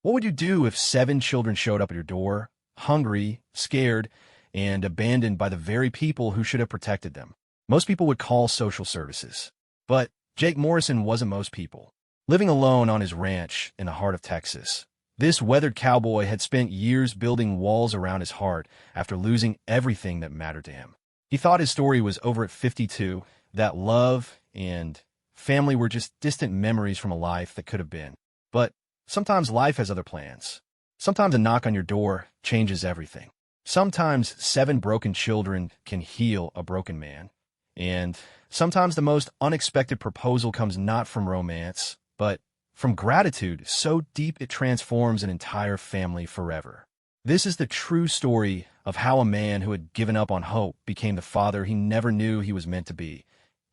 What would you do if 7 children showed up at your door, hungry, scared, and abandoned by the very people who should have protected them? Most people would call social services. But Jake Morrison wasn't most people. Living alone on his ranch in the heart of Texas, this weathered cowboy had spent years building walls around his heart after losing everything that mattered to him. He thought his story was over at 52, that love and family were just distant memories from a life that could have been. But sometimes life has other plans. Sometimes a knock on your door changes everything. Sometimes 7 broken children can heal a broken man. And sometimes the most unexpected proposal comes not from romance, but from gratitude so deep it transforms an entire family forever. This is the true story of how a man who had given up on hope became the father he never knew he was meant to be,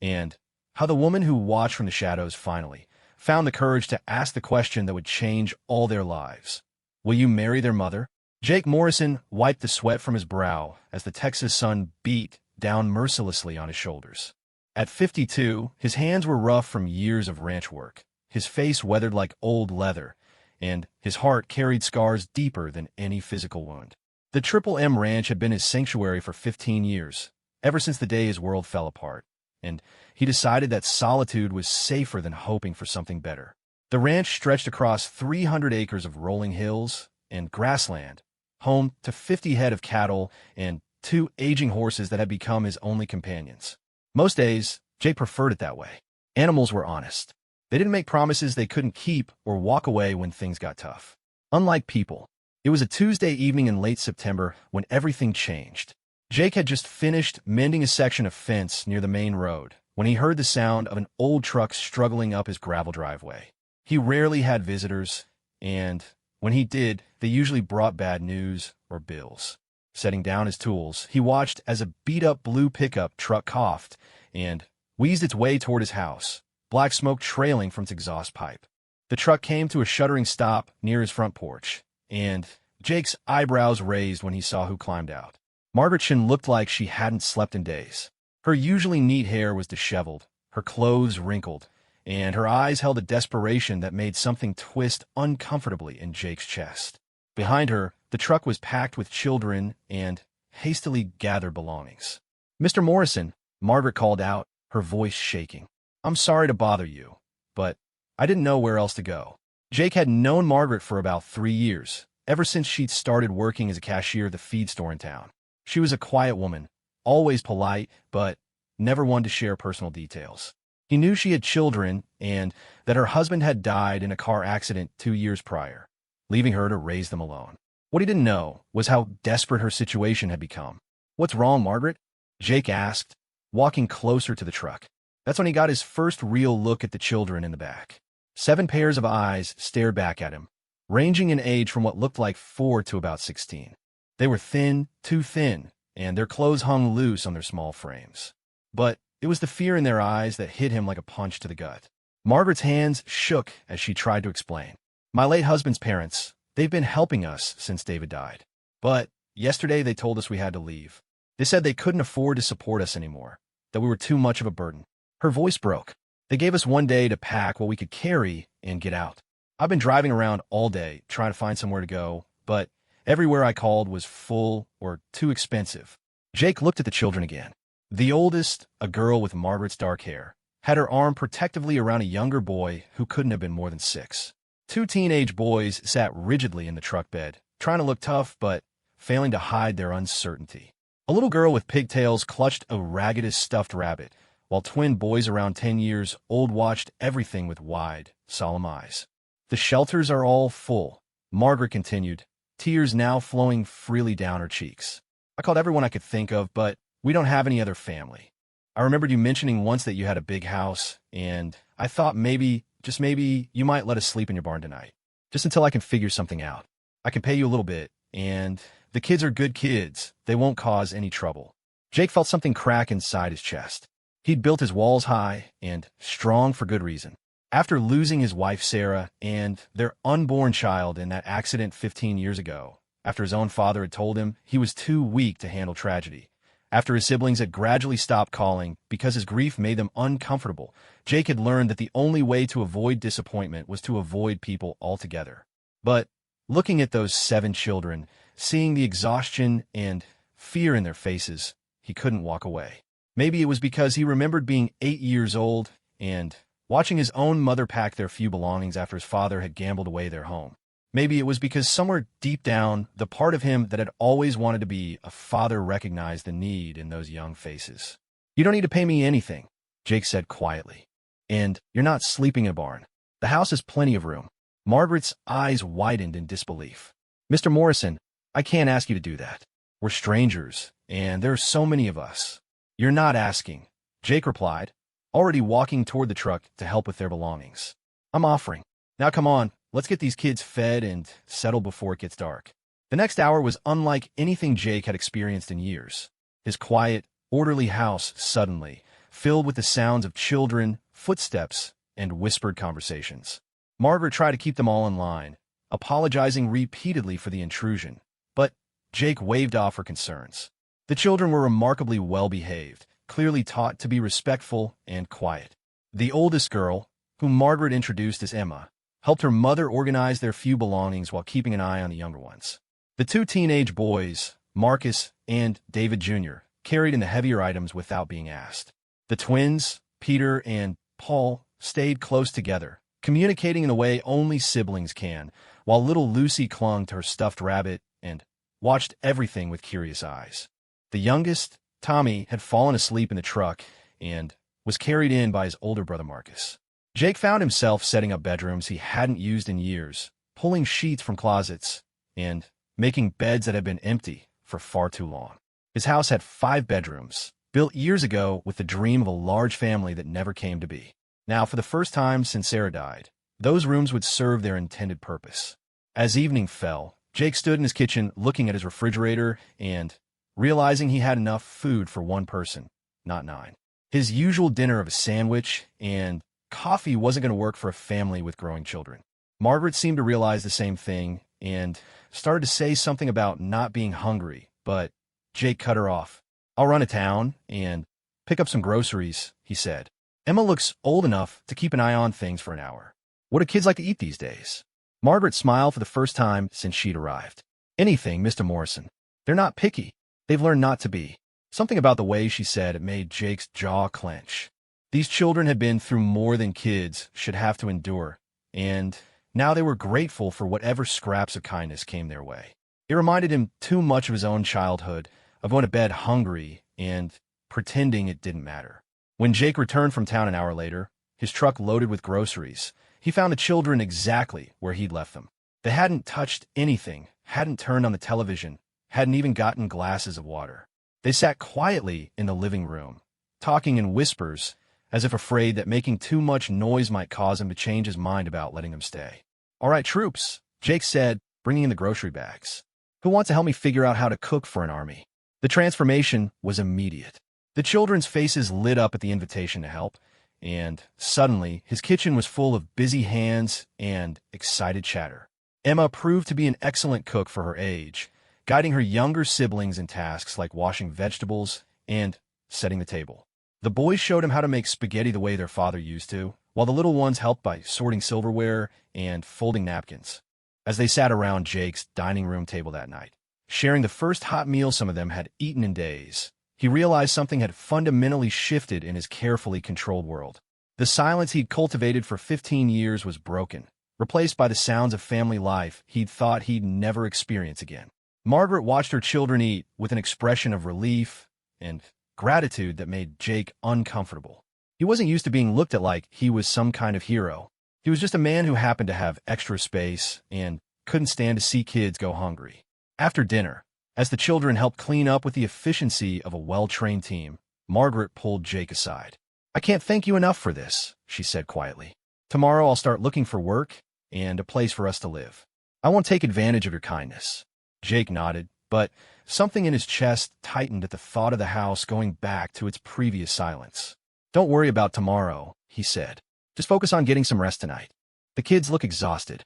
and how the woman who watched from the shadows finally found the courage to ask the question that would change all their lives. Will you marry their mother? Jake Morrison wiped the sweat from his brow as the Texas sun beat down mercilessly on his shoulders. At 52, his hands were rough from years of ranch work, his face weathered like old leather, and his heart carried scars deeper than any physical wound. The Triple M Ranch had been his sanctuary for 15 years, ever since the day his world fell apart, and he decided that solitude was safer than hoping for something better. The ranch stretched across 300 acres of rolling hills and grassland, home to 50 head of cattle and 2 aging horses that had become his only companions. Most days, Jake preferred it that way. Animals were honest. They didn't make promises they couldn't keep or walk away when things got tough. Unlike people, it was a Tuesday evening in late September when everything changed. Jake had just finished mending a section of fence near the main road when he heard the sound of an old truck struggling up his gravel driveway. He rarely had visitors, and when he did, they usually brought bad news or bills. Setting down his tools, he watched as a beat-up blue pickup truck coughed and wheezed its way toward his house, black smoke trailing from its exhaust pipe. The truck came to a shuddering stop near his front porch, and Jake's eyebrows raised when he saw who climbed out. Margaret Shin looked like she hadn't slept in days. Her usually neat hair was disheveled, her clothes wrinkled, and her eyes held a desperation that made something twist uncomfortably in Jake's chest. Behind her, the truck was packed with children and hastily gathered belongings. "Mr. Morrison," Margaret called out, her voice shaking. "I'm sorry to bother you, but I didn't know where else to go." Jake had known Margaret for about 3 years, ever since she'd started working as a cashier at the feed store in town. She was a quiet woman, always polite, but never one to share personal details. He knew she had children and that her husband had died in a car accident 2 years prior, leaving her to raise them alone. What he didn't know was how desperate her situation had become. "What's wrong, Margaret?" Jake asked, walking closer to the truck. That's when he got his first real look at the children in the back. 7 pairs of eyes stared back at him, ranging in age from what looked like 4 to about 16. They were thin, too thin, and their clothes hung loose on their small frames. But it was the fear in their eyes that hit him like a punch to the gut. Margaret's hands shook as she tried to explain. "My late husband's parents, they've been helping us since David died. But yesterday they told us we had to leave. They said they couldn't afford to support us anymore, that we were too much of a burden." Her voice broke. "They gave us 1 day to pack what we could carry and get out. I've been driving around all day trying to find somewhere to go, but everywhere I called was full or too expensive." Jake looked at the children again. The oldest, a girl with Margaret's dark hair, had her arm protectively around a younger boy who couldn't have been more than 6. 2 teenage boys sat rigidly in the truck bed, trying to look tough but failing to hide their uncertainty. A little girl with pigtails clutched a raggedest stuffed rabbit, while twin boys around 10 years old watched everything with wide, solemn eyes. "The shelters are all full," Margaret continued, tears now flowing freely down her cheeks. "I called everyone I could think of, but we don't have any other family. I remembered you mentioning once that you had a big house, and I thought maybe, just maybe, you might let us sleep in your barn tonight, just until I can figure something out. I can pay you a little bit, and the kids are good kids. They won't cause any trouble." Jake felt something crack inside his chest. He'd built his walls high and strong for good reason. After losing his wife Sarah and their unborn child in that accident 15 years ago, after his own father had told him he was too weak to handle tragedy, after his siblings had gradually stopped calling because his grief made them uncomfortable, Jake had learned that the only way to avoid disappointment was to avoid people altogether. But Looking at those 7 children, seeing the exhaustion and fear in their faces, he couldn't walk away. Maybe it was because he remembered being 8 years old and watching his own mother pack their few belongings after his father had gambled away their home. Maybe it was because somewhere deep down, the part of him that had always wanted to be a father recognized the need in those young faces. "You don't need to pay me anything," Jake said quietly. "And you're not sleeping in a barn. The house has plenty of room." Margaret's eyes widened in disbelief. "Mr. Morrison, I can't ask you to do that. We're strangers, and there are so many of us." "You're not asking," Jake replied, already walking toward the truck to help with their belongings. "I'm offering. Now come on, let's get these kids fed and settled before it gets dark." The next hour was unlike anything Jake had experienced in years. His quiet, orderly house suddenly filled with the sounds of children, footsteps, and whispered conversations. Margaret tried to keep them all in line, apologizing repeatedly for the intrusion, but Jake waved off her concerns. The children were remarkably well-behaved, clearly taught to be respectful and quiet. The oldest girl, whom Margaret introduced as Emma, helped her mother organize their few belongings while keeping an eye on the younger ones. The 2 teenage boys, Marcus and David Jr., carried in the heavier items without being asked. The twins, Peter and Paul, stayed close together, communicating in a way only siblings can, while little Lucy clung to her stuffed rabbit and watched everything with curious eyes. The youngest, Tommy, had fallen asleep in the truck and was carried in by his older brother Marcus. Jake found himself setting up bedrooms he hadn't used in years, pulling sheets from closets, and making beds that had been empty for far too long. His house had 5 bedrooms, built years ago with the dream of a large family that never came to be. Now, for the first time since Sarah died, those rooms would serve their intended purpose. As evening fell, Jake stood in his kitchen looking at his refrigerator and realizing he had enough food for 1 person, not 9. His usual dinner of a sandwich and coffee wasn't going to work for a family with growing children. Margaret seemed to realize the same thing and started to say something about not being hungry, but Jake cut her off. "I'll run to town and pick up some groceries," he said. "Emma looks old enough to keep an eye on things for an hour. What do kids like to eat these days?" Margaret smiled for the first time since she'd arrived. "Anything, Mr. Morrison. They're not picky. They've learned not to be." Something about the way she said it made Jake's jaw clench. These children had been through more than kids should have to endure, and now they were grateful for whatever scraps of kindness came their way. It reminded him too much of his own childhood, of going to bed hungry and pretending it didn't matter. When Jake returned from town an hour later, his truck loaded with groceries, he found the children exactly where he'd left them. They hadn't touched anything, hadn't turned on the television, hadn't even gotten glasses of water. They sat quietly in the living room, talking in whispers, as if afraid that making too much noise might cause him to change his mind about letting them stay. "All right, troops," Jake said, bringing in the grocery bags. "Who wants to help me figure out how to cook for an army?" The transformation was immediate. The children's faces lit up at the invitation to help, and suddenly his kitchen was full of busy hands and excited chatter. Emma proved to be an excellent cook for her age, guiding her younger siblings in tasks like washing vegetables and setting the table. The boys showed him how to make spaghetti the way their father used to, while the little ones helped by sorting silverware and folding napkins. As they sat around Jake's dining room table that night, sharing the first hot meal some of them had eaten in days, he realized something had fundamentally shifted in his carefully controlled world. The silence he'd cultivated for 15 years was broken, replaced by the sounds of family life he'd thought he'd never experience again. Margaret watched her children eat with an expression of relief and gratitude that made Jake uncomfortable. He wasn't used to being looked at like he was some kind of hero. He was just a man who happened to have extra space and couldn't stand to see kids go hungry. After dinner, as the children helped clean up with the efficiency of a well-trained team, Margaret pulled Jake aside. "I can't thank you enough for this," she said quietly. "Tomorrow I'll start looking for work and a place for us to live. I won't take advantage of your kindness." Jake nodded, but something in his chest tightened at the thought of the house going back to its previous silence. "Don't worry about tomorrow," he said. "Just focus on getting some rest tonight. The kids look exhausted."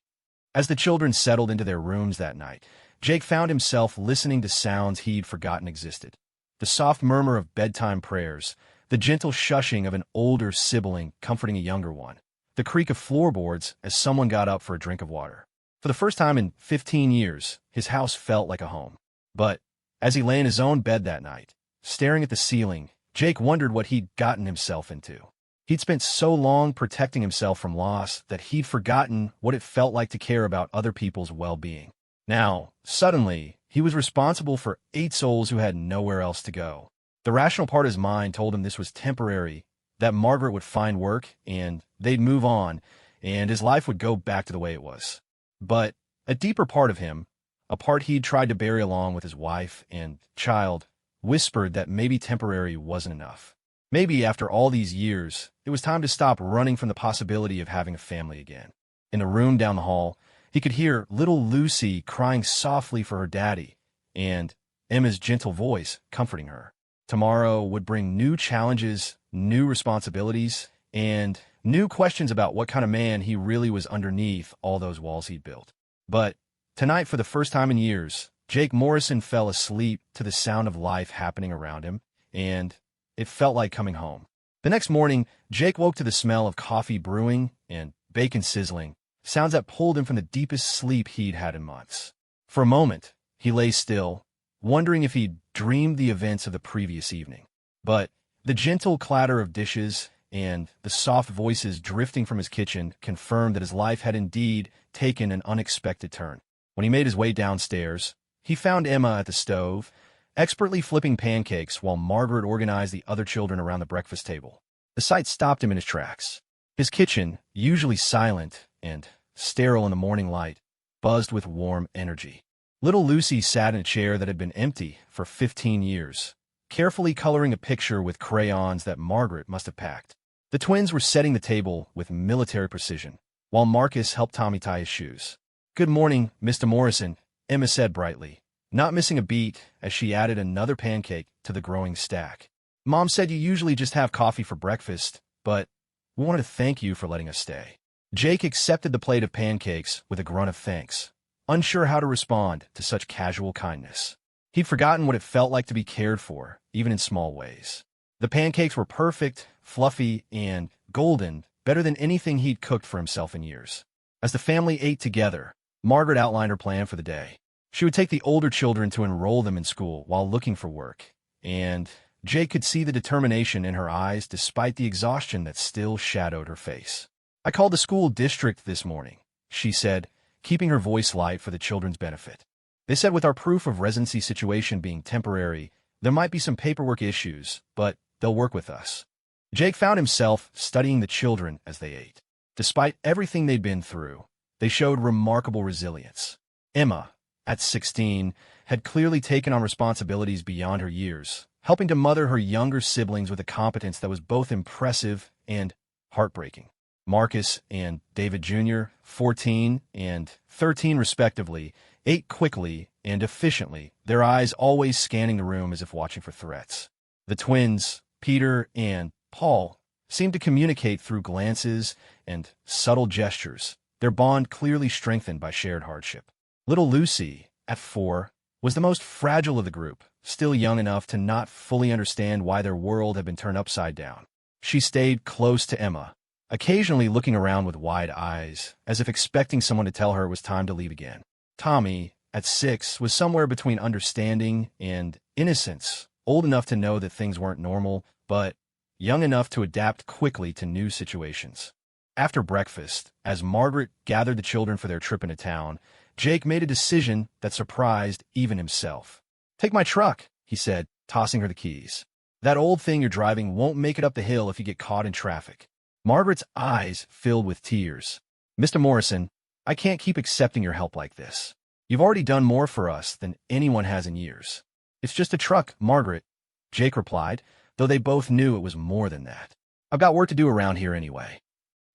As the children settled into their rooms that night, Jake found himself listening to sounds he'd forgotten existed. The soft murmur of bedtime prayers, the gentle shushing of an older sibling comforting a younger one, the creak of floorboards as someone got up for a drink of water. For the first time in 15 years, his house felt like a home. But as he lay in his own bed that night, staring at the ceiling, Jake wondered what he'd gotten himself into. He'd spent so long protecting himself from loss that he'd forgotten what it felt like to care about other people's well-being. Now, suddenly, he was responsible for 8 souls who had nowhere else to go. The rational part of his mind told him this was temporary, that Margaret would find work, and they'd move on, and his life would go back to the way it was. But a deeper part of him, a part he'd tried to bury along with his wife and child, whispered that maybe temporary wasn't enough. Maybe after all these years, it was time to stop running from the possibility of having a family again. In the room down the hall, he could hear little Lucy crying softly for her daddy, and Emma's gentle voice comforting her. Tomorrow would bring new challenges, new responsibilities, and new questions about what kind of man he really was underneath all those walls he'd built. But tonight, for the first time in years, Jake Morrison fell asleep to the sound of life happening around him, and it felt like coming home. The next morning, Jake woke to the smell of coffee brewing and bacon sizzling, sounds that pulled him from the deepest sleep he'd had in months. For a moment, he lay still, wondering if he'd dreamed the events of the previous evening. But the gentle clatter of dishes and the soft voices drifting from his kitchen confirmed that his life had indeed taken an unexpected turn. When he made his way downstairs, he found Emma at the stove, expertly flipping pancakes while Margaret organized the other children around the breakfast table. The sight stopped him in his tracks. His kitchen, usually silent and sterile in the morning light, buzzed with warm energy. Little Lucy sat in a chair that had been empty for 15 years, carefully coloring a picture with crayons that Margaret must have packed. The twins were setting the table with military precision, while Marcus helped Tommy tie his shoes. "Good morning, Mr. Morrison," Emma said brightly, not missing a beat as she added another pancake to the growing stack. "Mom said you usually just have coffee for breakfast, but we wanted to thank you for letting us stay." Jake accepted the plate of pancakes with a grunt of thanks, unsure how to respond to such casual kindness. He'd forgotten what it felt like to be cared for, even in small ways. The pancakes were perfect, fluffy, and golden, better than anything he'd cooked for himself in years. As the family ate together, Margaret outlined her plan for the day. She would take the older children to enroll them in school while looking for work, and Jake could see the determination in her eyes despite the exhaustion that still shadowed her face. "I called the school district this morning," she said, keeping her voice light for the children's benefit. "They said with our proof of residency situation being temporary, there might be some paperwork issues, but they'll work with us." Jake found himself studying the children as they ate. Despite everything they'd been through, they showed remarkable resilience. Emma, at 16, had clearly taken on responsibilities beyond her years, helping to mother her younger siblings with a competence that was both impressive and heartbreaking. Marcus and David Jr., 14 and 13 respectively, ate quickly and efficiently, their eyes always scanning the room as if watching for threats. The twins, Peter and Paul, seemed to communicate through glances and subtle gestures, their bond clearly strengthened by shared hardship. Little Lucy, at 4, was the most fragile of the group, still young enough to not fully understand why their world had been turned upside down. She stayed close to Emma, occasionally looking around with wide eyes, as if expecting someone to tell her it was time to leave again. Tommy, at 6, was somewhere between understanding and innocence, old enough to know that things weren't normal, but young enough to adapt quickly to new situations. After breakfast, as Margaret gathered the children for their trip into town, Jake made a decision that surprised even himself. "Take my truck," he said, tossing her the keys. "That old thing you're driving won't make it up the hill if you get caught in traffic." Margaret's eyes filled with tears. "Mr. Morrison, I can't keep accepting your help like this. You've already done more for us than anyone has in years." "It's just a truck, Margaret," Jake replied, though they both knew it was more than that. "I've got work to do around here anyway."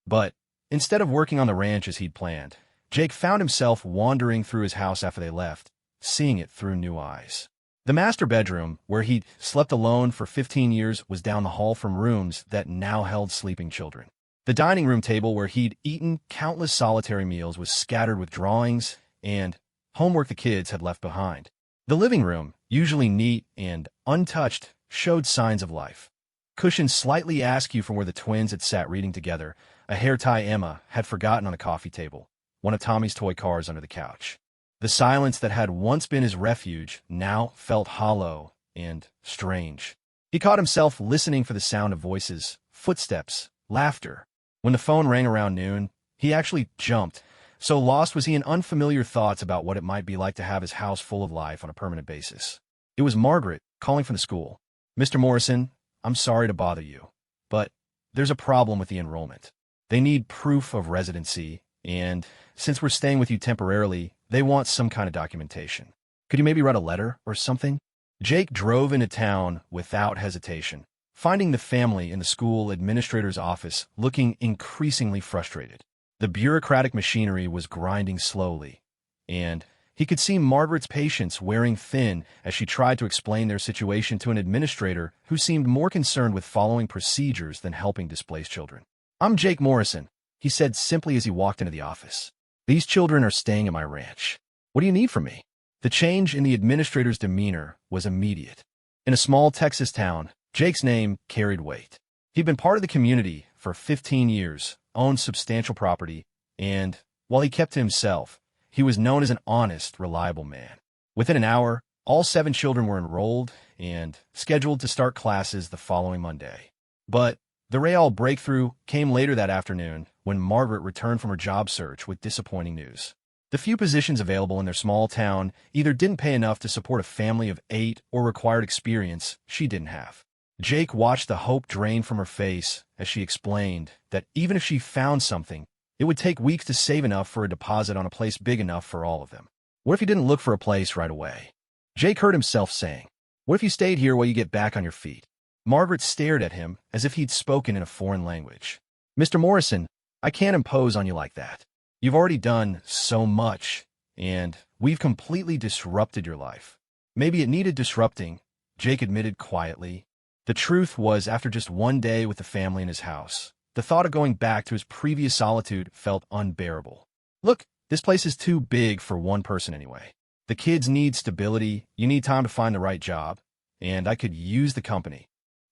But instead of working on the ranch as he'd planned, Jake found himself wandering through his house after they left, seeing it through new eyes. The master bedroom, where he'd slept alone for 15 years, was down the hall from rooms that now held sleeping children. The dining room table where he'd eaten countless solitary meals was scattered with drawings and homework the kids had left behind. The living room, usually neat and untouched, showed signs of life. Cushions slightly askew from where the twins had sat reading together, a hair tie Emma had forgotten on the coffee table, one of Tommy's toy cars under the couch. The silence that had once been his refuge now felt hollow and strange. He caught himself listening for the sound of voices, footsteps, laughter. When the phone rang around noon, he actually jumped. So lost was he in unfamiliar thoughts about what it might be like to have his house full of life on a permanent basis. It was Margaret, calling from the school. "Mr. Morrison, I'm sorry to bother you, but there's a problem with the enrollment. They need proof of residency, and since we're staying with you temporarily, they want some kind of documentation. Could you maybe write a letter or something?" Jake drove into town without hesitation, finding the family in the school administrator's office looking increasingly frustrated. The bureaucratic machinery was grinding slowly, and he could see Margaret's patience wearing thin as she tried to explain their situation to an administrator who seemed more concerned with following procedures than helping displaced children. "I'm Jake Morrison," he said simply as he walked into the office. "These children are staying at my ranch. What do you need from me?" The change in the administrator's demeanor was immediate. In a small Texas town, Jake's name carried weight. He'd been part of the community for 15 years, owned substantial property, and, while he kept to himself, he was known as an honest, reliable man. Within an hour, all 7 children were enrolled and scheduled to start classes the following Monday. But the real breakthrough came later that afternoon when Margaret returned from her job search with disappointing news. The few positions available in their small town either didn't pay enough to support a family of 8 or required experience she didn't have. Jake watched the hope drain from her face as she explained that even if she found something, it would take weeks to save enough for a deposit on a place big enough for all of them. What if you didn't look for a place right away? Jake heard himself saying, "What if you stayed here while you get back on your feet?" Margaret stared at him as if he'd spoken in a foreign language. "Mr. Morrison, I can't impose on you like that. You've already done so much, and we've completely disrupted your life." "Maybe it needed disrupting," Jake admitted quietly. The truth was, after just one day with the family in his house, the thought of going back to his previous solitude felt unbearable. "Look, this place is too big for one person anyway. The kids need stability, you need time to find the right job, and I could use the company."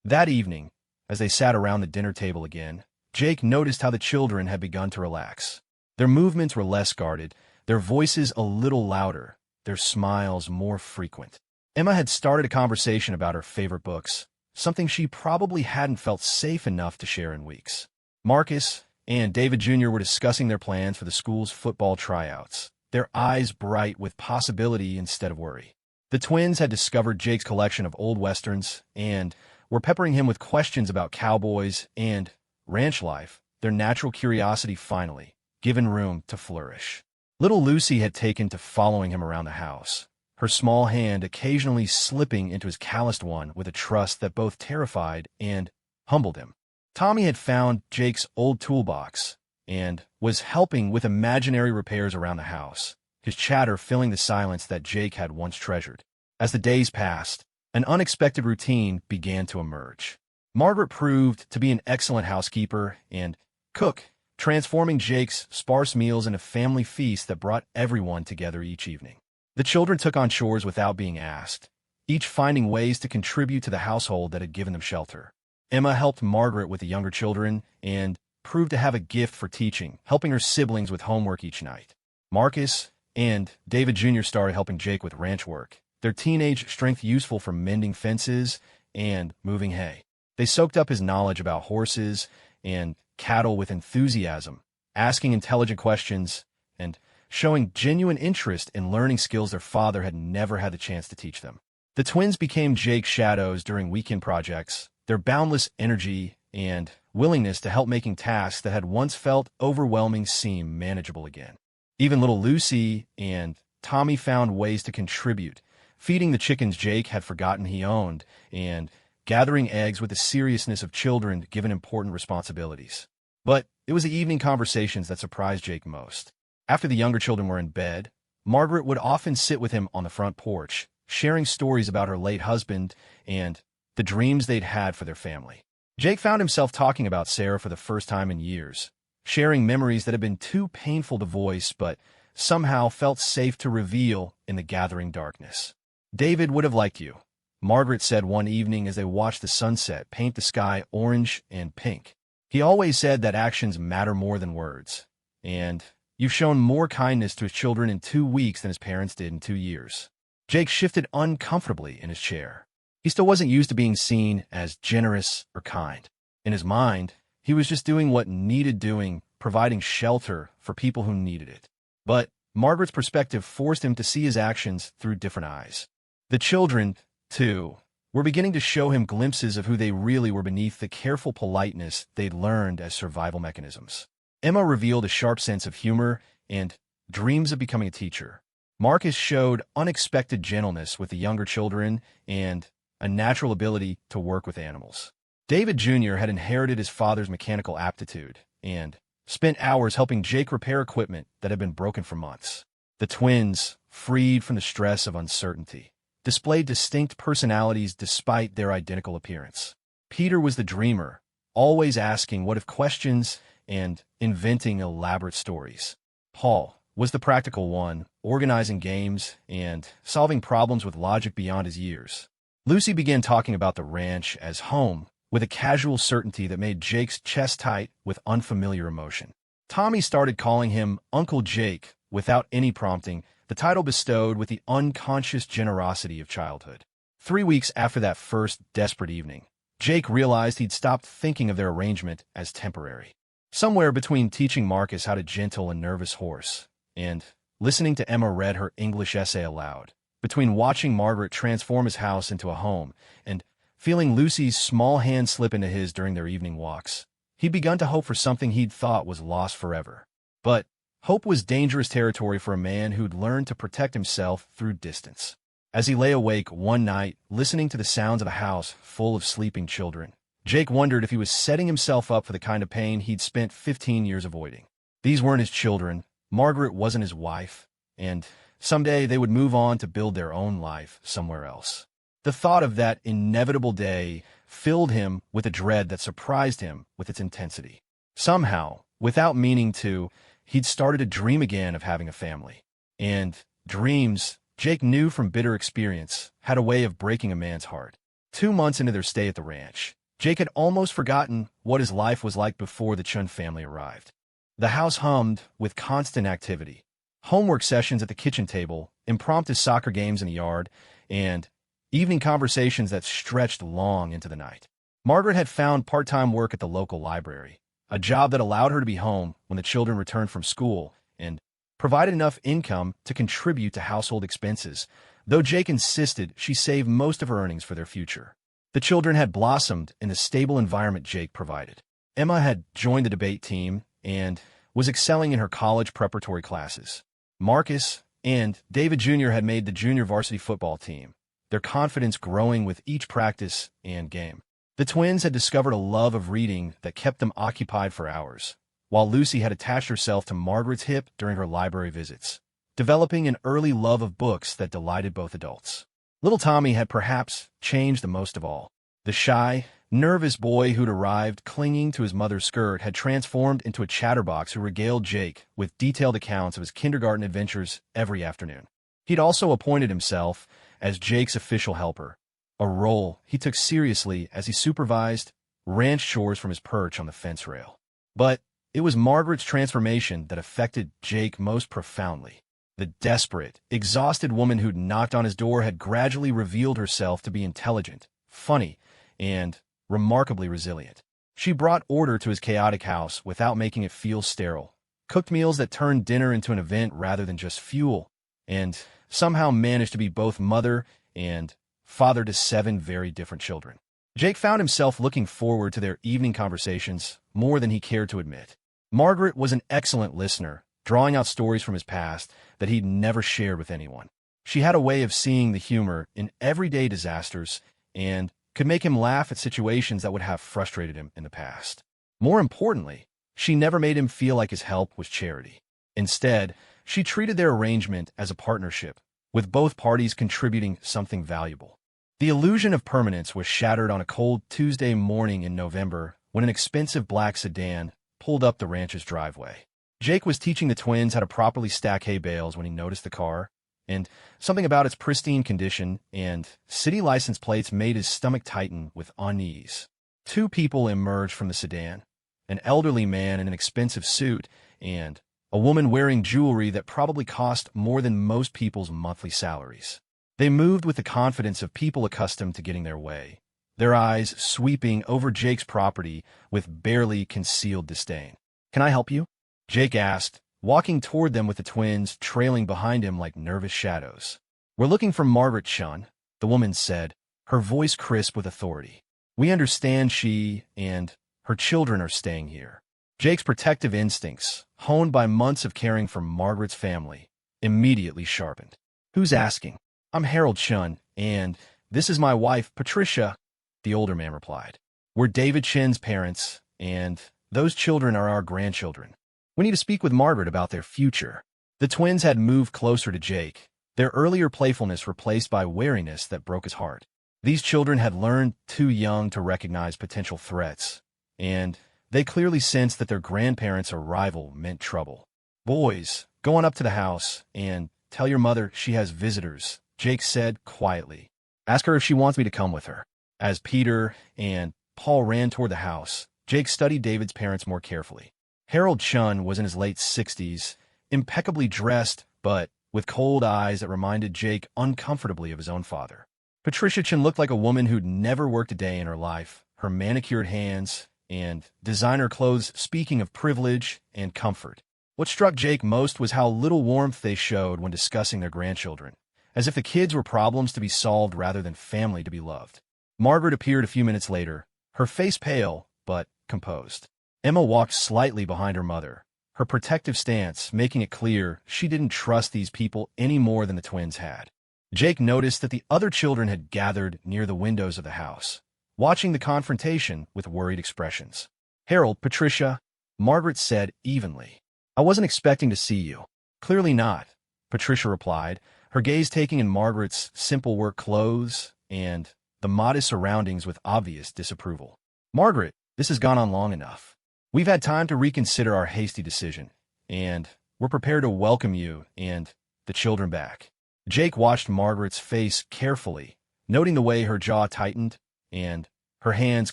That evening, as they sat around the dinner table again, Jake noticed how the children had begun to relax. Their movements were less guarded, their voices a little louder, their smiles more frequent. Emma had started a conversation about her favorite books, something she probably hadn't felt safe enough to share in weeks. Marcus and David Jr. were discussing their plans for the school's football tryouts, their eyes bright with possibility instead of worry. The twins had discovered Jake's collection of old westerns and were peppering him with questions about cowboys and ranch life, their natural curiosity finally given room to flourish. Little Lucy had taken to following him around the house, her small hand occasionally slipping into his calloused one with a trust that both terrified and humbled him. Tommy had found Jake's old toolbox and was helping with imaginary repairs around the house, his chatter filling the silence that Jake had once treasured. As the days passed, an unexpected routine began to emerge. Margaret proved to be an excellent housekeeper and cook, transforming Jake's sparse meals into a family feast that brought everyone together each evening. The children took on chores without being asked, each finding ways to contribute to the household that had given them shelter. Emma helped Margaret with the younger children and proved to have a gift for teaching, helping her siblings with homework each night. Marcus and David Jr. started helping Jake with ranch work, their teenage strength useful for mending fences and moving hay. They soaked up his knowledge about horses and cattle with enthusiasm, asking intelligent questions and showing genuine interest in learning skills their father had never had the chance to teach them. The twins became Jake's shadows during weekend projects, their boundless energy and willingness to help making tasks that had once felt overwhelming seem manageable again. Even little Lucy and Tommy found ways to contribute, feeding the chickens Jake had forgotten he owned and gathering eggs with the seriousness of children given important responsibilities. But it was the evening conversations that surprised Jake most. After the younger children were in bed, Margaret would often sit with him on the front porch, sharing stories about her late husband and the dreams they'd had for their family. Jake found himself talking about Sarah for the first time in years, sharing memories that had been too painful to voice but somehow felt safe to reveal in the gathering darkness. "David would have liked you," Margaret said one evening as they watched the sunset paint the sky orange and pink. "He always said that actions matter more than words, and You've shown more kindness to his children in 2 weeks than his parents did in 2 years. Jake shifted uncomfortably in his chair. He still wasn't used to being seen as generous or kind. In his mind, he was just doing what needed doing, providing shelter for people who needed it. But Margaret's perspective forced him to see his actions through different eyes. The children, too, were beginning to show him glimpses of who they really were beneath the careful politeness they'd learned as survival mechanisms. Emma revealed a sharp sense of humor and dreams of becoming a teacher. Marcus showed unexpected gentleness with the younger children and a natural ability to work with animals. David Jr. had inherited his father's mechanical aptitude and spent hours helping Jake repair equipment that had been broken for months. The twins, freed from the stress of uncertainty, displayed distinct personalities despite their identical appearance. Peter was the dreamer, always asking what-if questions and inventing elaborate stories. Paul was the practical one, organizing games and solving problems with logic beyond his years. Lucy began talking about the ranch as home, with a casual certainty that made Jake's chest tight with unfamiliar emotion. Tommy started calling him Uncle Jake without any prompting, the title bestowed with the unconscious generosity of childhood. 3 weeks after that first desperate evening, Jake realized he'd stopped thinking of their arrangement as temporary. Somewhere between teaching Marcus how to gentle a nervous horse and listening to Emma read her English essay aloud, between watching Margaret transform his house into a home and feeling Lucy's small hand slip into his during their evening walks, he'd begun to hope for something he'd thought was lost forever. But hope was dangerous territory for a man who'd learned to protect himself through distance. As he lay awake one night, listening to the sounds of a house full of sleeping children, Jake wondered if he was setting himself up for the kind of pain he'd spent 15 years avoiding. These weren't his children, Margaret wasn't his wife, and someday they would move on to build their own life somewhere else. The thought of that inevitable day filled him with a dread that surprised him with its intensity. Somehow, without meaning to, he'd started to dream again of having a family. And dreams, Jake knew from bitter experience, had a way of breaking a man's heart. 2 months into their stay at the ranch, Jake had almost forgotten what his life was like before the Chun family arrived. The house hummed with constant activity. Homework sessions at the kitchen table, impromptu soccer games in the yard, and evening conversations that stretched long into the night. Margaret had found part-time work at the local library, a job that allowed her to be home when the children returned from school and provided enough income to contribute to household expenses, though Jake insisted she save most of her earnings for their future. The children had blossomed in the stable environment Jake provided. Emma had joined the debate team and was excelling in her college preparatory classes. Marcus and David Jr. had made the junior varsity football team, their confidence growing with each practice and game. The twins had discovered a love of reading that kept them occupied for hours, while Lucy had attached herself to Margaret's hip during her library visits, developing an early love of books that delighted both adults. Little Tommy had perhaps changed the most of all. The shy, nervous boy who'd arrived clinging to his mother's skirt had transformed into a chatterbox who regaled Jake with detailed accounts of his kindergarten adventures every afternoon. He'd also appointed himself as Jake's official helper, a role he took seriously as he supervised ranch chores from his perch on the fence rail. But it was Margaret's transformation that affected Jake most profoundly. The desperate, exhausted woman who'd knocked on his door had gradually revealed herself to be intelligent, funny, and remarkably resilient. She brought order to his chaotic house without making it feel sterile, cooked meals that turned dinner into an event rather than just fuel, and somehow managed to be both mother and father to 7 very different children. Jake found himself looking forward to their evening conversations more than he cared to admit. Margaret was an excellent listener, drawing out stories from his past that he'd never shared with anyone. She had a way of seeing the humor in everyday disasters and could make him laugh at situations that would have frustrated him in the past. More importantly, she never made him feel like his help was charity. Instead, she treated their arrangement as a partnership, with both parties contributing something valuable. The illusion of permanence was shattered on a cold Tuesday morning in November when an expensive black sedan pulled up the ranch's driveway. Jake was teaching the twins how to properly stack hay bales when he noticed the car, and something about its pristine condition and city license plates made his stomach tighten with unease. 2 people emerged from the sedan, an elderly man in an expensive suit and a woman wearing jewelry that probably cost more than most people's monthly salaries. They moved with the confidence of people accustomed to getting their way, their eyes sweeping over Jake's property with barely concealed disdain. "Can I help you?" Jake asked, walking toward them with the twins trailing behind him like nervous shadows. "We're looking for Margaret Chun," the woman said, her voice crisp with authority. "We understand she and her children are staying here." Jake's protective instincts, honed by months of caring for Margaret's family, immediately sharpened. "Who's asking?" "I'm Harold Chun, and this is my wife, Patricia," the older man replied. "We're David Chin's parents, and those children are our grandchildren. We need to speak with Margaret about their future." The twins had moved closer to Jake, their earlier playfulness replaced by wariness that broke his heart. These children had learned too young to recognize potential threats, and they clearly sensed that their grandparents' arrival meant trouble. "Boys, go on up to the house and tell your mother she has visitors," Jake said quietly. "Ask her if she wants me to come with her." As Peter and Paul ran toward the house, Jake studied David's parents more carefully. Harold Chun was in his late 60s, impeccably dressed, but with cold eyes that reminded Jake uncomfortably of his own father. Patricia Chun looked like a woman who'd never worked a day in her life, her manicured hands and designer clothes speaking of privilege and comfort. What struck Jake most was how little warmth they showed when discussing their grandchildren, as if the kids were problems to be solved rather than family to be loved. Margaret appeared a few minutes later, her face pale, but composed. Emma walked slightly behind her mother, her protective stance making it clear she didn't trust these people any more than the twins had. Jake noticed that the other children had gathered near the windows of the house, watching the confrontation with worried expressions. "Harold, Patricia," Margaret said evenly. "I wasn't expecting to see you." "Clearly not," Patricia replied, her gaze taking in Margaret's simple work clothes and the modest surroundings with obvious disapproval. "Margaret, this has gone on long enough. We've had time to reconsider our hasty decision, and we're prepared to welcome you and the children back." Jake watched Margaret's face carefully, noting the way her jaw tightened and her hands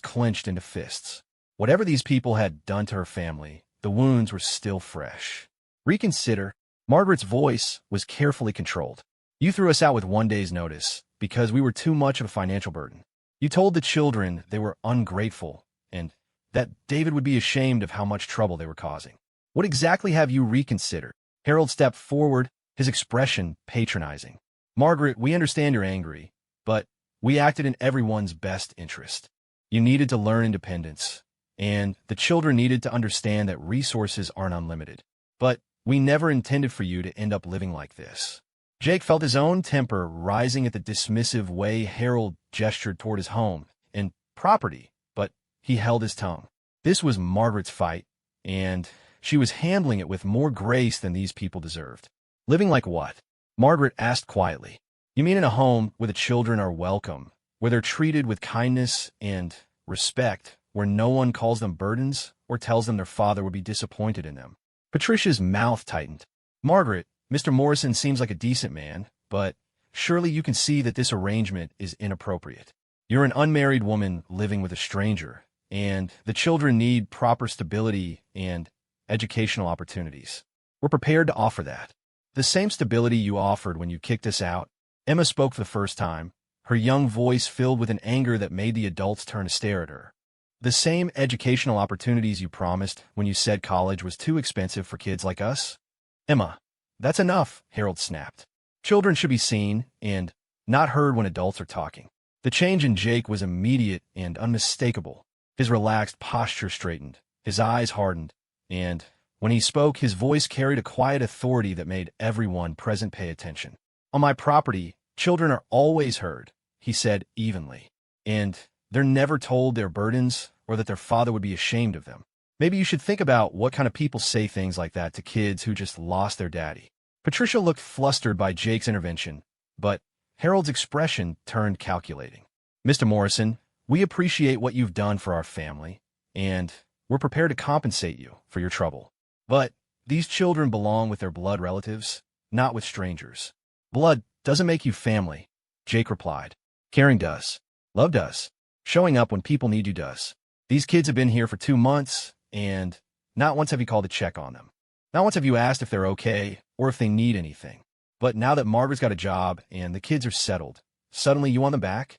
clenched into fists. Whatever these people had done to her family, the wounds were still fresh. "Reconsider." Margaret's voice was carefully controlled. "You threw us out with 1 day's notice because we were too much of a financial burden. You told the children they were ungrateful and that David would be ashamed of how much trouble they were causing. What exactly have you reconsidered?" Harold stepped forward, his expression patronizing. "Margaret, we understand you're angry, but we acted in everyone's best interest. You needed to learn independence, and the children needed to understand that resources aren't unlimited. But we never intended for you to end up living like this." Jake felt his own temper rising at the dismissive way Harold gestured toward his home and property, but he held his tongue. This was Margaret's fight, and she was handling it with more grace than these people deserved. "Living like what?" Margaret asked quietly. "You mean in a home where the children are welcome, where they're treated with kindness and respect, where no one calls them burdens or tells them their father would be disappointed in them?" Patricia's mouth tightened. "Margaret, Mr. Morrison seems like a decent man, but surely you can see that this arrangement is inappropriate. You're an unmarried woman living with a stranger, and the children need proper stability and educational opportunities. We're prepared to offer that. The same stability you offered when you kicked us out." Emma spoke for the first time, her young voice filled with an anger that made the adults turn to stare at her. "The same educational opportunities you promised when you said college was too expensive for kids like us?" "Emma, that's enough," Harold snapped. "Children should be seen and not heard when adults are talking." The change in Jake was immediate and unmistakable. His relaxed posture straightened, his eyes hardened, and when he spoke, his voice carried a quiet authority that made everyone present pay attention. "On my property, children are always heard," he said evenly, "and they're never told their burdens or that their father would be ashamed of them. Maybe you should think about what kind of people say things like that to kids who just lost their daddy." Patricia looked flustered by Jake's intervention, but Harold's expression turned calculating. "Mr. Morrison, we appreciate what you've done for our family, and we're prepared to compensate you for your trouble. But these children belong with their blood relatives, not with strangers." "Blood doesn't make you family," Jake replied. "Caring does. Love does. Showing up when people need you does. These kids have been here for 2 months, and not once have you called to check on them." Not once have you asked if they're okay or if they need anything. But now that Margaret's got a job and the kids are settled, suddenly you want them back?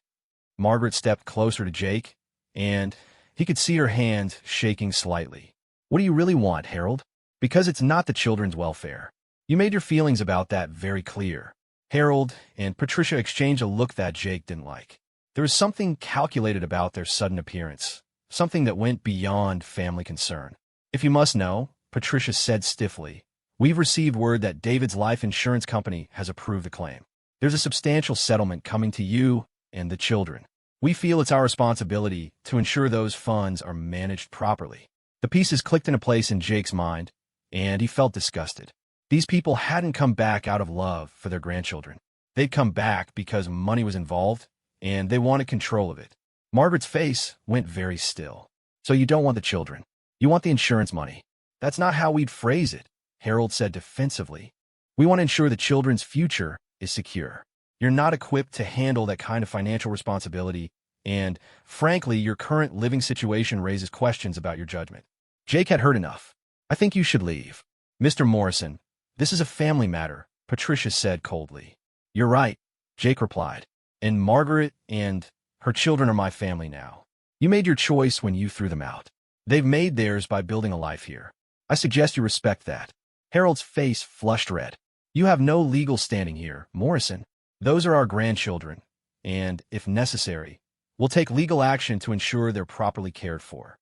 Margaret stepped closer to Jake, and he could see her hand shaking slightly. What do you really want, Harold? Because it's not the children's welfare. You made your feelings about that very clear. Harold and Patricia exchanged a look that Jake didn't like. There was something calculated about their sudden appearance, something that went beyond family concern. If you must know, Patricia said stiffly, we've received word that David's life insurance company has approved the claim. There's a substantial settlement coming to you and the children. We feel it's our responsibility to ensure those funds are managed properly. The pieces clicked into place in Jake's mind, and he felt disgusted. These people hadn't come back out of love for their grandchildren. They'd come back because money was involved, and they wanted control of it. Margaret's face went very still. So you don't want the children. You want the insurance money. That's not how we'd phrase it, Harold said defensively. We want to ensure the children's future is secure. You're not equipped to handle that kind of financial responsibility, and, frankly, your current living situation raises questions about your judgment. Jake had heard enough. I think you should leave. Mr. Morrison, this is a family matter, Patricia said coldly. You're right, Jake replied. And Margaret and her children are my family now. You made your choice when you threw them out. They've made theirs by building a life here. I suggest you respect that. Harold's face flushed red. You have no legal standing here, Morrison. Those are our grandchildren, and, if necessary, we'll take legal action to ensure they're properly cared for.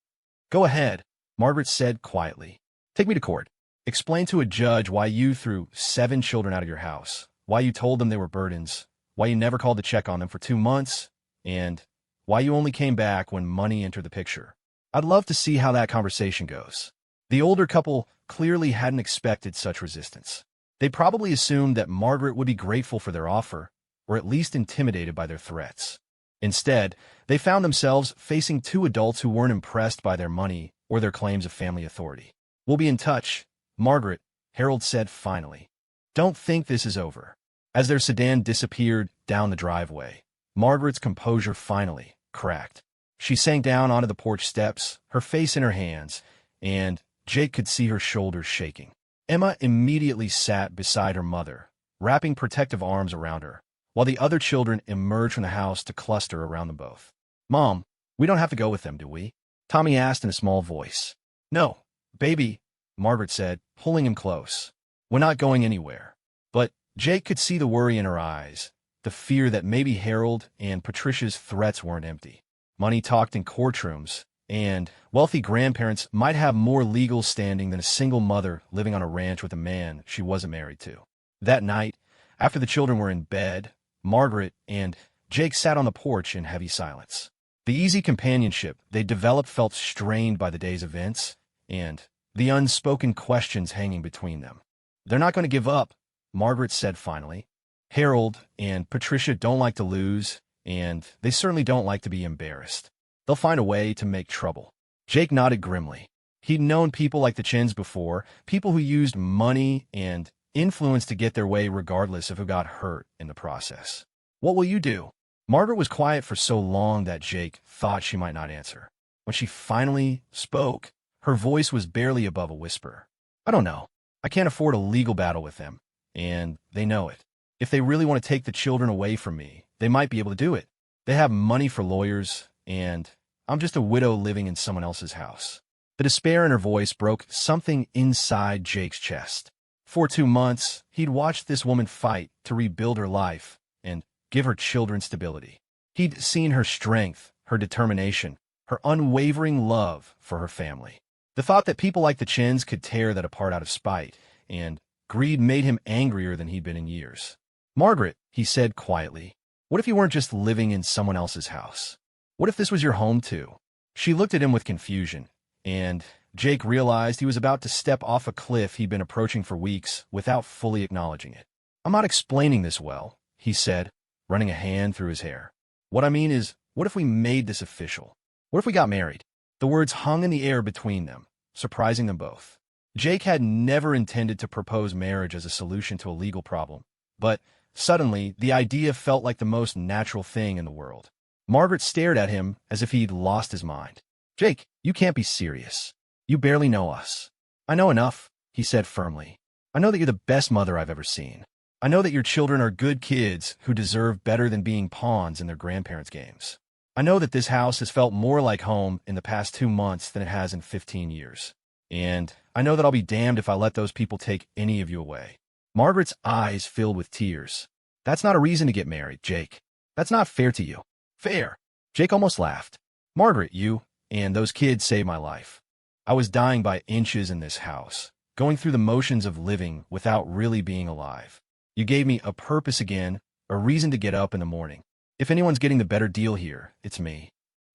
Go ahead, Margaret said quietly. Take me to court. Explain to a judge why you threw 7 children out of your house, why you told them they were burdens, why you never called to check on them for 2 months, and why you only came back when money entered the picture. I'd love to see how that conversation goes. The older couple clearly hadn't expected such resistance. They probably assumed that Margaret would be grateful for their offer, or at least intimidated by their threats. Instead, they found themselves facing 2 adults who weren't impressed by their money or their claims of family authority. We'll be in touch, Margaret, Harold said finally. Don't think this is over. As their sedan disappeared down the driveway, Margaret's composure finally cracked. She sank down onto the porch steps, her face in her hands, and Jake could see her shoulders shaking. Emma immediately sat beside her mother, wrapping protective arms around her, while the other children emerged from the house to cluster around them both. Mom, we don't have to go with them, do we? Tommy asked in a small voice. No, baby, Margaret said, pulling him close. We're not going anywhere. But Jake could see the worry in her eyes, the fear that maybe Harold and Patricia's threats weren't empty. Money talked in courtrooms, and wealthy grandparents might have more legal standing than a single mother living on a ranch with a man she wasn't married to. That night, after the children were in bed, Margaret and Jake sat on the porch in heavy silence. The easy companionship they developed felt strained by the day's events and the unspoken questions hanging between them. They're not going to give up, Margaret said finally. Harold and Patricia don't like to lose, and they certainly don't like to be embarrassed. They'll find a way to make trouble. Jake nodded grimly. He'd known people like the Chins before, people who used money and influence to get their way regardless of who got hurt in the process. What will you do? Margaret was quiet for so long that Jake thought she might not answer. When she finally spoke, her voice was barely above a whisper. I don't know. I can't afford a legal battle with them, and they know it. If they really want to take the children away from me, they might be able to do it. They have money for lawyers, and I'm just a widow living in someone else's house. The despair in her voice broke something inside Jake's chest. For 2 months, he'd watched this woman fight to rebuild her life and give her children stability. He'd seen her strength, her determination, her unwavering love for her family. The thought that people like the Chins could tear that apart out of spite and greed made him angrier than he'd been in years. Margaret, he said quietly, what if you weren't just living in someone else's house? What if this was your home too? She looked at him with confusion, and Jake realized he was about to step off a cliff he'd been approaching for weeks without fully acknowledging it. I'm not explaining this well, he said, running a hand through his hair. What I mean is, what if we made this official? What if we got married? The words hung in the air between them, surprising them both. Jake had never intended to propose marriage as a solution to a legal problem, but suddenly the idea felt like the most natural thing in the world. Margaret stared at him as if he'd lost his mind. Jake, you can't be serious. You barely know us. I know enough, he said firmly. I know that you're the best mother I've ever seen. I know that your children are good kids who deserve better than being pawns in their grandparents' games. I know that this house has felt more like home in the past 2 months than it has in 15 years. And I know that I'll be damned if I let those people take any of you away. Margaret's eyes filled with tears. That's not a reason to get married, Jake. That's not fair to you. Fair. Jake almost laughed. Margaret, you and those kids saved my life. I was dying by inches in this house, going through the motions of living without really being alive. You gave me a purpose again, a reason to get up in the morning. If anyone's getting the better deal here, it's me.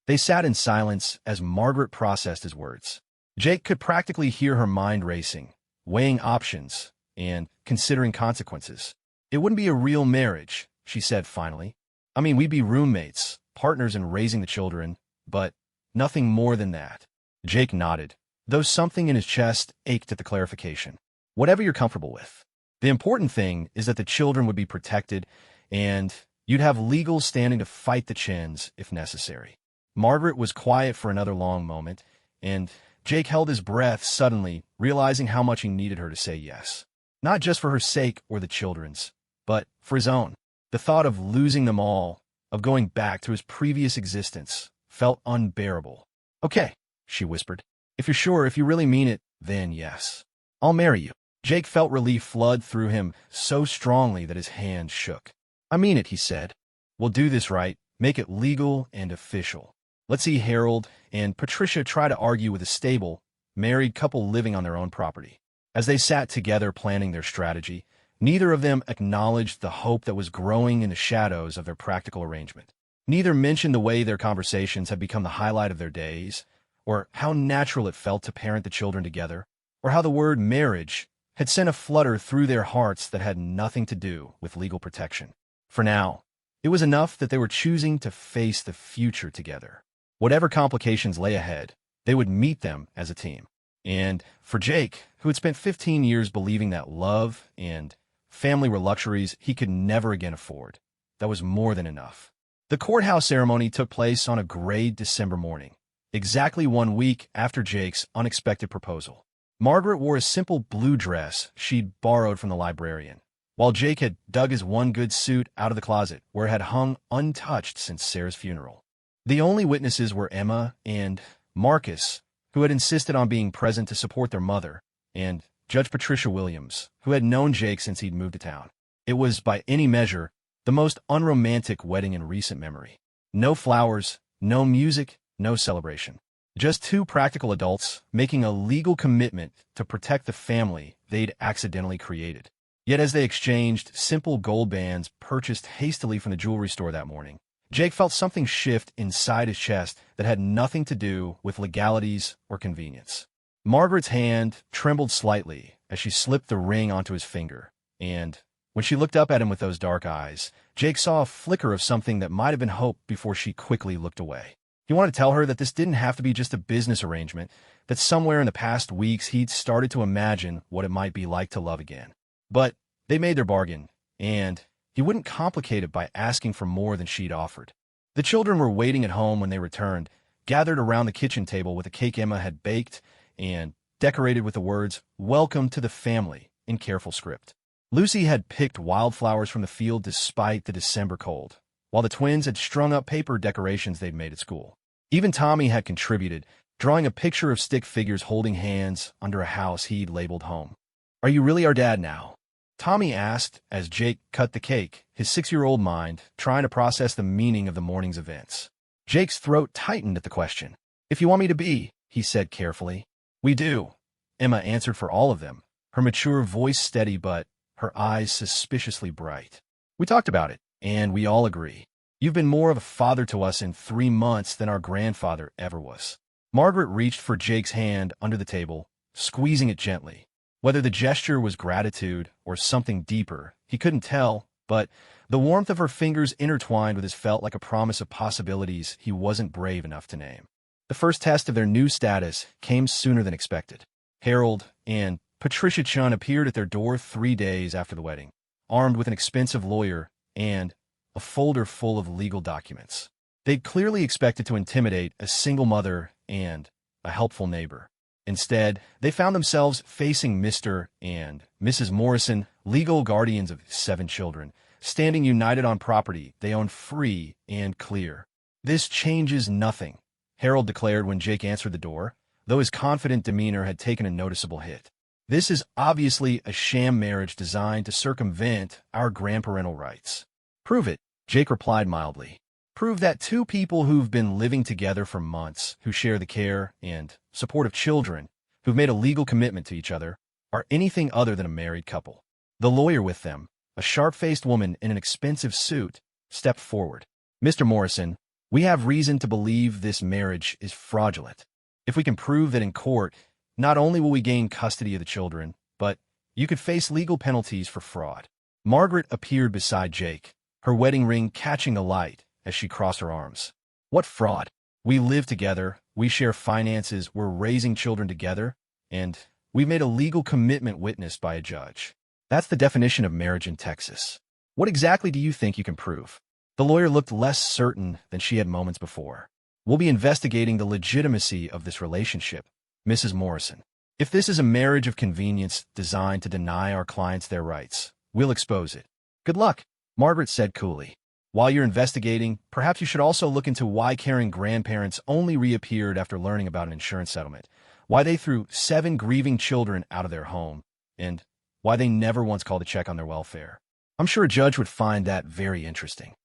They sat in silence as Margaret processed his words. Jake could practically hear her mind racing, weighing options, and considering consequences. It wouldn't be a real marriage, she said finally. I mean, we'd be roommates, partners in raising the children, but nothing more than that. Jake nodded, though something in his chest ached at the clarification. Whatever you're comfortable with. The important thing is that the children would be protected, and you'd have legal standing to fight the Chins if necessary. Margaret was quiet for another long moment, and Jake held his breath suddenly, realizing how much he needed her to say yes. Not just for her sake or the children's, but for his own. The thought of losing them all, of going back to his previous existence, felt unbearable. Okay, she whispered. If you're sure, if you really mean it, then yes. I'll marry you. Jake felt relief flood through him so strongly that his hand shook. I mean it, he said. We'll do this right, make it legal and official. Let's see Harold and Patricia try to argue with a stable, married couple living on their own property. As they sat together planning their strategy, neither of them acknowledged the hope that was growing in the shadows of their practical arrangement. Neither mentioned the way their conversations had become the highlight of their days, or how natural it felt to parent the children together, or how the word marriage had sent a flutter through their hearts that had nothing to do with legal protection. For now, it was enough that they were choosing to face the future together. Whatever complications lay ahead, they would meet them as a team. And for Jake, who had spent 15 years believing that love and family were luxuries he could never again afford, that was more than enough. The courthouse ceremony took place on a gray December morning, exactly 1 week after Jake's unexpected proposal. Margaret wore a simple blue dress she'd borrowed from the librarian, while Jake had dug his one good suit out of the closet where it had hung untouched since Sarah's funeral. The only witnesses were Emma and Marcus, who had insisted on being present to support their mother, and Judge Patricia Williams, who had known Jake since he'd moved to town. It was, by any measure, the most unromantic wedding in recent memory. No flowers, no music, no celebration. Just two practical adults making a legal commitment to protect the family they'd accidentally created. Yet as they exchanged simple gold bands purchased hastily from the jewelry store that morning, Jake felt something shift inside his chest that had nothing to do with legalities or convenience. Margaret's hand trembled slightly as she slipped the ring onto his finger, and when she looked up at him with those dark eyes, Jake saw a flicker of something that might have been hope before she quickly looked away. He wanted to tell her that this didn't have to be just a business arrangement, that somewhere in the past weeks he'd started to imagine what it might be like to love again. But they made their bargain, and he wouldn't complicate it by asking for more than she'd offered. The children were waiting at home when they returned, gathered around the kitchen table with a cake Emma had baked and decorated with the words, "Welcome to the family," in careful script. Lucy had picked wildflowers from the field despite the December cold, while the twins had strung up paper decorations they'd made at school. Even Tommy had contributed, drawing a picture of stick figures holding hands under a house he'd labeled home. "Are you really our dad now?" Tommy asked as Jake cut the cake, his 6-year-old mind trying to process the meaning of the morning's events. Jake's throat tightened at the question. "If you want me to be," he said carefully. "We do," Emma answered for all of them, her mature voice steady but her eyes suspiciously bright. "We talked about it, and we all agree. You've been more of a father to us in 3 months than our grandfather ever was." Margaret reached for Jake's hand under the table, squeezing it gently. Whether the gesture was gratitude or something deeper, he couldn't tell, but the warmth of her fingers intertwined with his felt like a promise of possibilities he wasn't brave enough to name. The first test of their new status came sooner than expected. Harold and Patricia Chun appeared at their door 3 days after the wedding, armed with an expensive lawyer and a folder full of legal documents. They'd clearly expected to intimidate a single mother and a helpful neighbor. Instead, they found themselves facing Mr. and Mrs. Morrison, legal guardians of 7 children, standing united on property they owned free and clear. "This changes nothing," Harold declared when Jake answered the door, though his confident demeanor had taken a noticeable hit. "This is obviously a sham marriage designed to circumvent our grandparental rights." "Prove it," Jake replied mildly. "Prove that 2 people who've been living together for months, who share the care and support of children, who've made a legal commitment to each other, are anything other than a married couple." The lawyer with them, a sharp-faced woman in an expensive suit, stepped forward. "Mr. Morrison, we have reason to believe this marriage is fraudulent. If we can prove that in court, not only will we gain custody of the children, but you could face legal penalties for fraud." Margaret appeared beside Jake, her wedding ring catching the light as she crossed her arms. "What fraud? We live together, we share finances, we're raising children together, and we've made a legal commitment witnessed by a judge. That's the definition of marriage in Texas. What exactly do you think you can prove?" The lawyer looked less certain than she had moments before. "We'll be investigating the legitimacy of this relationship, Mrs. Morrison. If this is a marriage of convenience designed to deny our clients their rights, we'll expose it." "Good luck," Margaret said coolly. "While you're investigating, perhaps you should also look into why caring grandparents only reappeared after learning about an insurance settlement, why they threw 7 grieving children out of their home, and why they never once called to check on their welfare. I'm sure a judge would find that very interesting."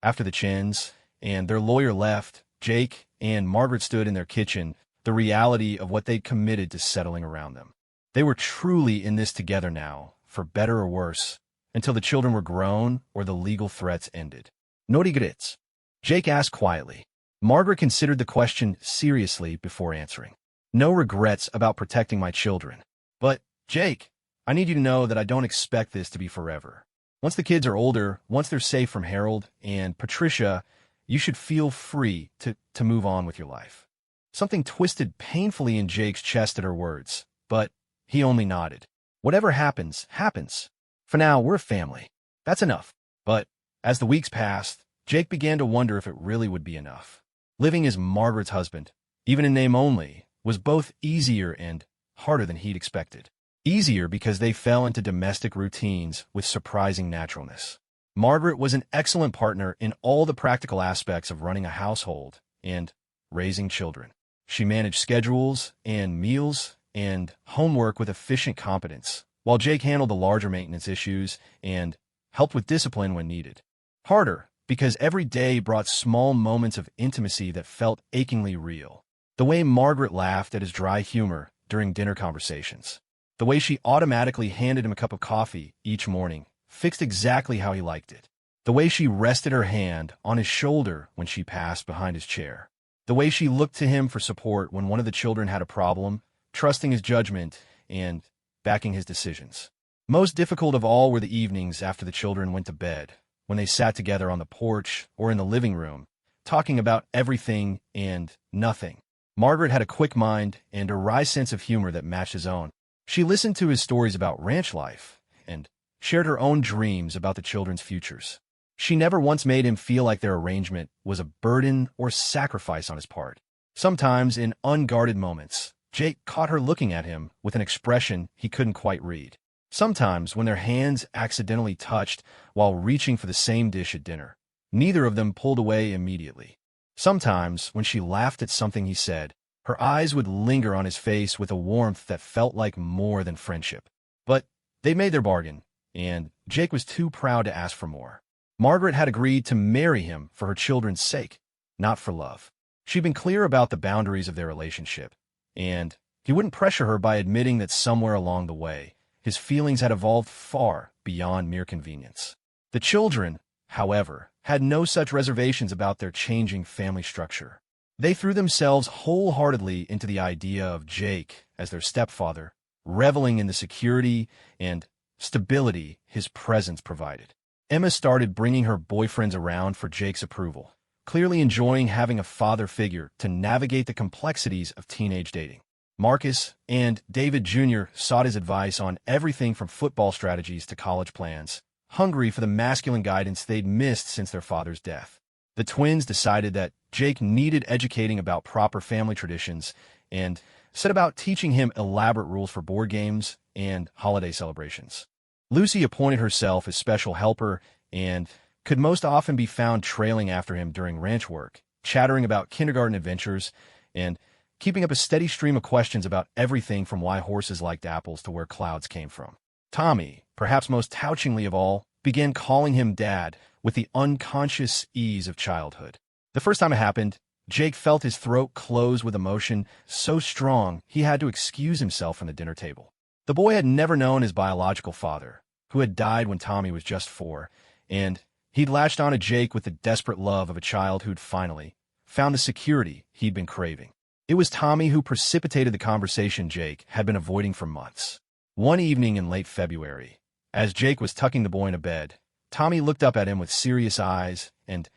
After the Chins and their lawyer left, Jake and Margaret stood in their kitchen, the reality of what they'd committed to settling around them. They were truly in this together now, for better or worse, until the children were grown or the legal threats ended. "No regrets?" Jake asked quietly. Margaret considered the question seriously before answering. "No regrets about protecting my children. But, Jake, I need you to know that I don't expect this to be forever. Once the kids are older, once they're safe from Harold and Patricia, you should feel free to move on with your life." Something twisted painfully in Jake's chest at her words, but he only nodded. "Whatever happens, happens. For now, we're a family. That's enough." But as the weeks passed, Jake began to wonder if it really would be enough. Living as Margaret's husband, even in name only, was both easier and harder than he'd expected. Easier because they fell into domestic routines with surprising naturalness. Margaret was an excellent partner in all the practical aspects of running a household and raising children. She managed schedules and meals and homework with efficient competence, while Jake handled the larger maintenance issues and helped with discipline when needed. Harder, because every day brought small moments of intimacy that felt achingly real. The way Margaret laughed at his dry humor during dinner conversations. The way she automatically handed him a cup of coffee each morning, fixed exactly how he liked it. The way she rested her hand on his shoulder when she passed behind his chair. The way she looked to him for support when one of the children had a problem, trusting his judgment and backing his decisions. Most difficult of all were the evenings after the children went to bed, when they sat together on the porch or in the living room, talking about everything and nothing. Margaret had a quick mind and a wry sense of humor that matched his own. She listened to his stories about ranch life and shared her own dreams about the children's futures. She never once made him feel like their arrangement was a burden or sacrifice on his part. Sometimes, in unguarded moments, Jake caught her looking at him with an expression he couldn't quite read. Sometimes, when their hands accidentally touched while reaching for the same dish at dinner, neither of them pulled away immediately. Sometimes, when she laughed at something he said, her eyes would linger on his face with a warmth that felt like more than friendship. But they made their bargain, and Jake was too proud to ask for more. Margaret had agreed to marry him for her children's sake, not for love. She'd been clear about the boundaries of their relationship, and he wouldn't pressure her by admitting that somewhere along the way, his feelings had evolved far beyond mere convenience. The children, however, had no such reservations about their changing family structure. They threw themselves wholeheartedly into the idea of Jake as their stepfather, reveling in the security and stability his presence provided. Emma started bringing her boyfriends around for Jake's approval, clearly enjoying having a father figure to navigate the complexities of teenage dating. Marcus and David Jr. sought his advice on everything from football strategies to college plans, hungry for the masculine guidance they'd missed since their father's death. The twins decided that Jake needed educating about proper family traditions, and set about teaching him elaborate rules for board games and holiday celebrations. Lucy appointed herself as special helper and could most often be found trailing after him during ranch work, chattering about kindergarten adventures and keeping up a steady stream of questions about everything from why horses liked apples to where clouds came from. Tommy, perhaps most touchingly of all, began calling him Dad with the unconscious ease of childhood. The first time it happened, Jake felt his throat close with emotion so strong he had to excuse himself from the dinner table. The boy had never known his biological father, who had died when Tommy was just 4, and he'd latched onto Jake with the desperate love of a child who'd finally found the security he'd been craving. It was Tommy who precipitated the conversation Jake had been avoiding for months. One evening in late February, as Jake was tucking the boy into bed, Tommy looked up at him with serious eyes and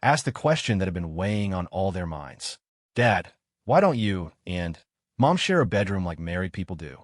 asked the question that had been weighing on all their minds. "Dad, why don't you and Mom share a bedroom like married people do?"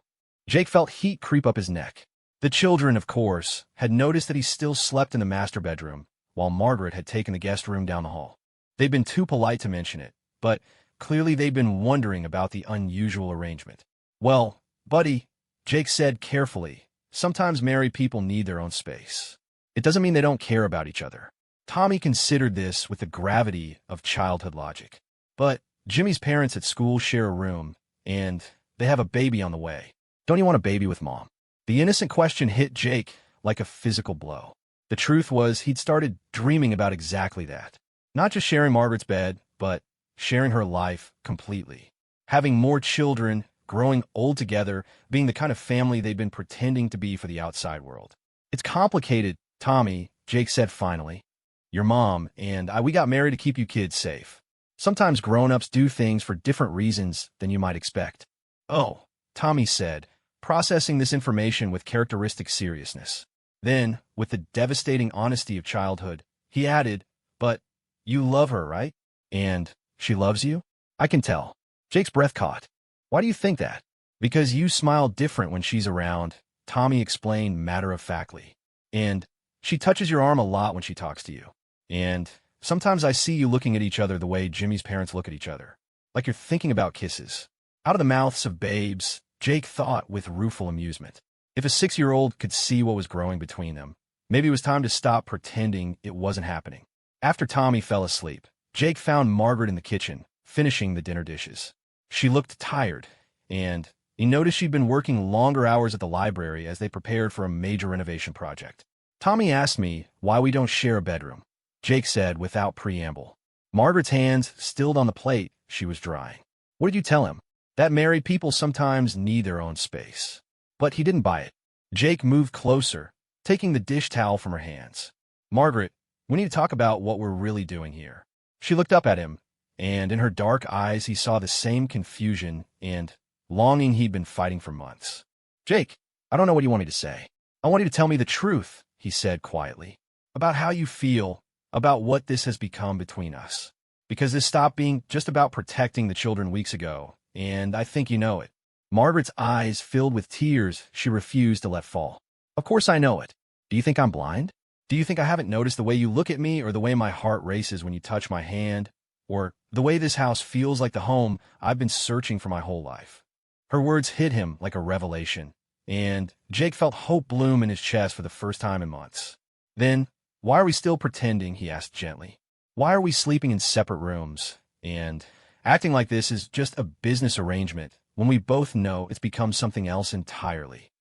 Jake felt heat creep up his neck. The children, of course, had noticed that he still slept in the master bedroom, while Margaret had taken the guest room down the hall. They'd been too polite to mention it, but clearly they'd been wondering about the unusual arrangement. "Well, buddy," Jake said carefully, "sometimes married people need their own space. It doesn't mean they don't care about each other." Tommy considered this with the gravity of childhood logic. "But Jimmy's parents at school share a room, and they have a baby on the way. Don't you want a baby with Mom?" The innocent question hit Jake like a physical blow. The truth was he'd started dreaming about exactly that. Not just sharing Margaret's bed, but sharing her life completely. Having more children, growing old together, being the kind of family they'd been pretending to be for the outside world. "It's complicated, Tommy," Jake said finally. "Your mom and we got married to keep you kids safe. Sometimes grown-ups do things for different reasons than you might expect." "Oh," Tommy said, processing this information with characteristic seriousness. Then, with the devastating honesty of childhood, he added, "But you love her, right? And she loves you?" "I can tell." Jake's breath caught. "Why do you think that?" "Because you smile different when she's around," Tommy explained matter-of-factly. "And she touches your arm a lot when she talks to you. And sometimes I see you looking at each other the way Jimmy's parents look at each other, like you're thinking about kisses." Out of the mouths of babes, Jake thought with rueful amusement. If a 6-year-old could see what was growing between them, maybe it was time to stop pretending it wasn't happening. After Tommy fell asleep, Jake found Margaret in the kitchen, finishing the dinner dishes. She looked tired, and he noticed she'd been working longer hours at the library as they prepared for a major renovation project. "Tommy asked me why we don't share a bedroom," Jake said without preamble. Margaret's hands stilled on the plate she was drying. "What did you tell him?" "That married people sometimes need their own space." But he didn't buy it. Jake moved closer, taking the dish towel from her hands. "Margaret, we need to talk about what we're really doing here." She looked up at him, and in her dark eyes he saw the same confusion and longing he'd been fighting for months. "Jake, I don't know what you want me to say. I want you to tell me the truth," he said quietly, "about how you feel, about what this has become between us. Because this stopped being just about protecting the children weeks ago, and I think you know it." Margaret's eyes filled with tears she refused to let fall. "Of course I know it. Do you think I'm blind? Do you think I haven't noticed the way you look at me or the way my heart races when you touch my hand, or the way this house feels like the home I've been searching for my whole life?" Her words hit him like a revelation, and Jake felt hope bloom in his chest for the first time in months. "Then, why are we still pretending?" he asked gently. "Why are we sleeping in separate rooms and acting like this is just a business arrangement when we both know it's become something else entirely?"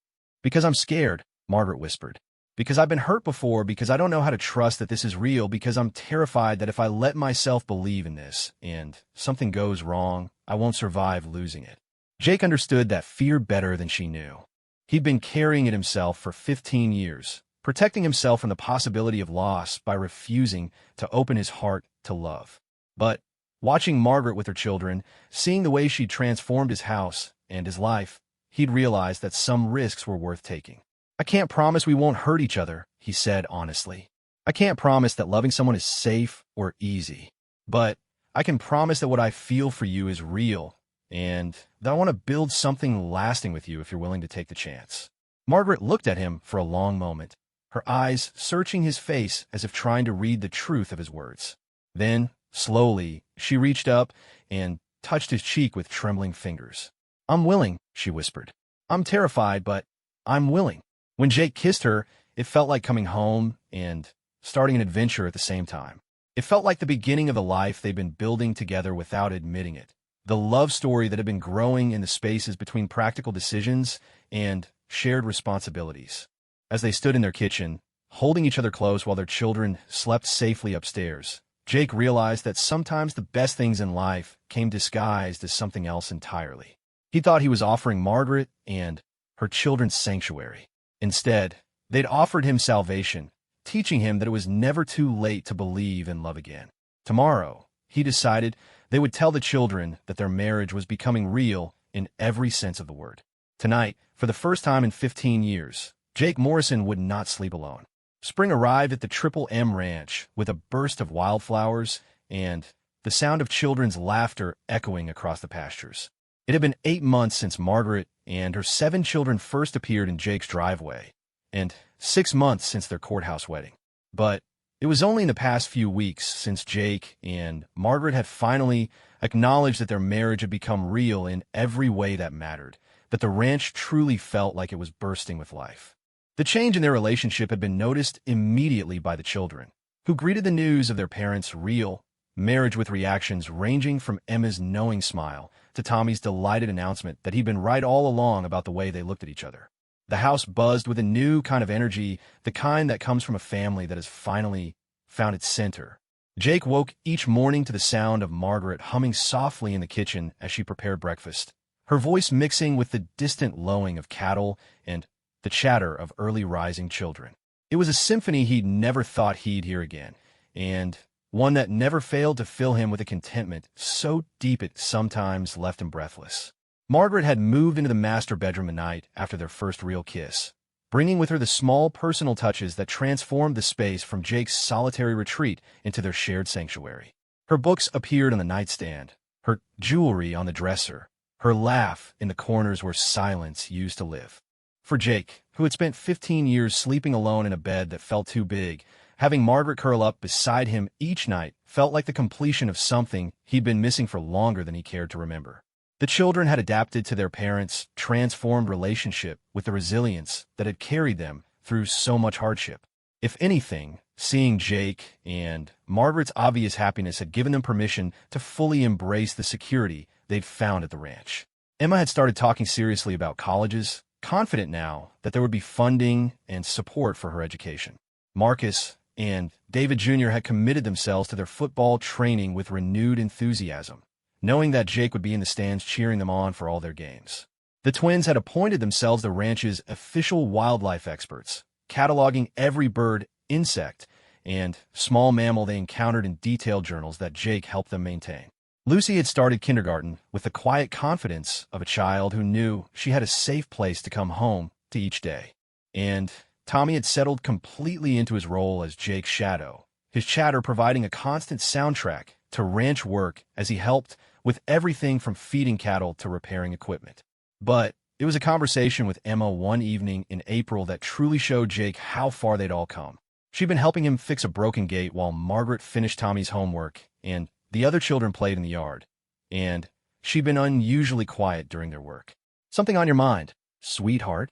"Because I'm scared," Margaret whispered. "Because I've been hurt before, because I don't know how to trust that this is real, because I'm terrified that if I let myself believe in this and something goes wrong, I won't survive losing it." Jake understood that fear better than she knew. He'd been carrying it himself for 15 years, protecting himself from the possibility of loss by refusing to open his heart to love. But watching Margaret with her children, seeing the way she'd transformed his house and his life, he'd realized that some risks were worth taking. "I can't promise we won't hurt each other," he said honestly. "I can't promise that loving someone is safe or easy. But I can promise that what I feel for you is real, and that I want to build something lasting with you if you're willing to take the chance." Margaret looked at him for a long moment, her eyes searching his face as if trying to read the truth of his words. Then, slowly, she reached up and touched his cheek with trembling fingers. "I'm willing," she whispered. "I'm terrified, but I'm willing." When Jake kissed her, it felt like coming home and starting an adventure at the same time. It felt like the beginning of the life they'd been building together without admitting it. The love story that had been growing in the spaces between practical decisions and shared responsibilities. As they stood in their kitchen, holding each other close while their children slept safely upstairs, Jake realized that sometimes the best things in life came disguised as something else entirely. He thought he was offering Margaret and her children sanctuary. Instead, they'd offered him salvation, teaching him that it was never too late to believe and love again. Tomorrow, he decided, they would tell the children that their marriage was becoming real in every sense of the word. Tonight, for the first time in 15 years, Jake Morrison would not sleep alone. Spring arrived at the Triple M Ranch with a burst of wildflowers and the sound of children's laughter echoing across the pastures. It had been 8 months since Margaret and her 7 children first appeared in Jake's driveway, and 6 months since their courthouse wedding. But it was only in the past few weeks since Jake and Margaret had finally acknowledged that their marriage had become real in every way that mattered, that the ranch truly felt like it was bursting with life. The change in their relationship had been noticed immediately by the children, who greeted the news of their parents' real marriage with reactions ranging from Emma's knowing smile to Tommy's delighted announcement that he'd been right all along about the way they looked at each other. The house buzzed with a new kind of energy, the kind that comes from a family that has finally found its center. Jake woke each morning to the sound of Margaret humming softly in the kitchen as she prepared breakfast, her voice mixing with the distant lowing of cattle and the chatter of early rising children. It was a symphony he'd never thought he'd hear again, and one that never failed to fill him with a contentment so deep it sometimes left him breathless. Margaret had moved into the master bedroom the night after their first real kiss, bringing with her the small personal touches that transformed the space from Jake's solitary retreat into their shared sanctuary. Her books appeared on the nightstand, her jewelry on the dresser, her laugh in the corners where silence used to live. For Jake, who had spent 15 years sleeping alone in a bed that felt too big, having Margaret curl up beside him each night felt like the completion of something he'd been missing for longer than he cared to remember. The children had adapted to their parents' transformed relationship with the resilience that had carried them through so much hardship. If anything, seeing Jake and Margaret's obvious happiness had given them permission to fully embrace the security they'd found at the ranch. Emma had started talking seriously about colleges, confident now that there would be funding and support for her education. Marcus and David Jr. had committed themselves to their football training with renewed enthusiasm, knowing that Jake would be in the stands cheering them on for all their games. The twins had appointed themselves the ranch's official wildlife experts, cataloging every bird, insect, and small mammal they encountered in detailed journals that Jake helped them maintain. Lucy had started kindergarten with the quiet confidence of a child who knew she had a safe place to come home to each day. And Tommy had settled completely into his role as Jake's shadow, his chatter providing a constant soundtrack to ranch work as he helped with everything from feeding cattle to repairing equipment. But it was a conversation with Emma one evening in April that truly showed Jake how far they'd all come. She'd been helping him fix a broken gate while Margaret finished Tommy's homework and the other children played in the yard, and she'd been unusually quiet during their work. "Something on your mind, sweetheart?"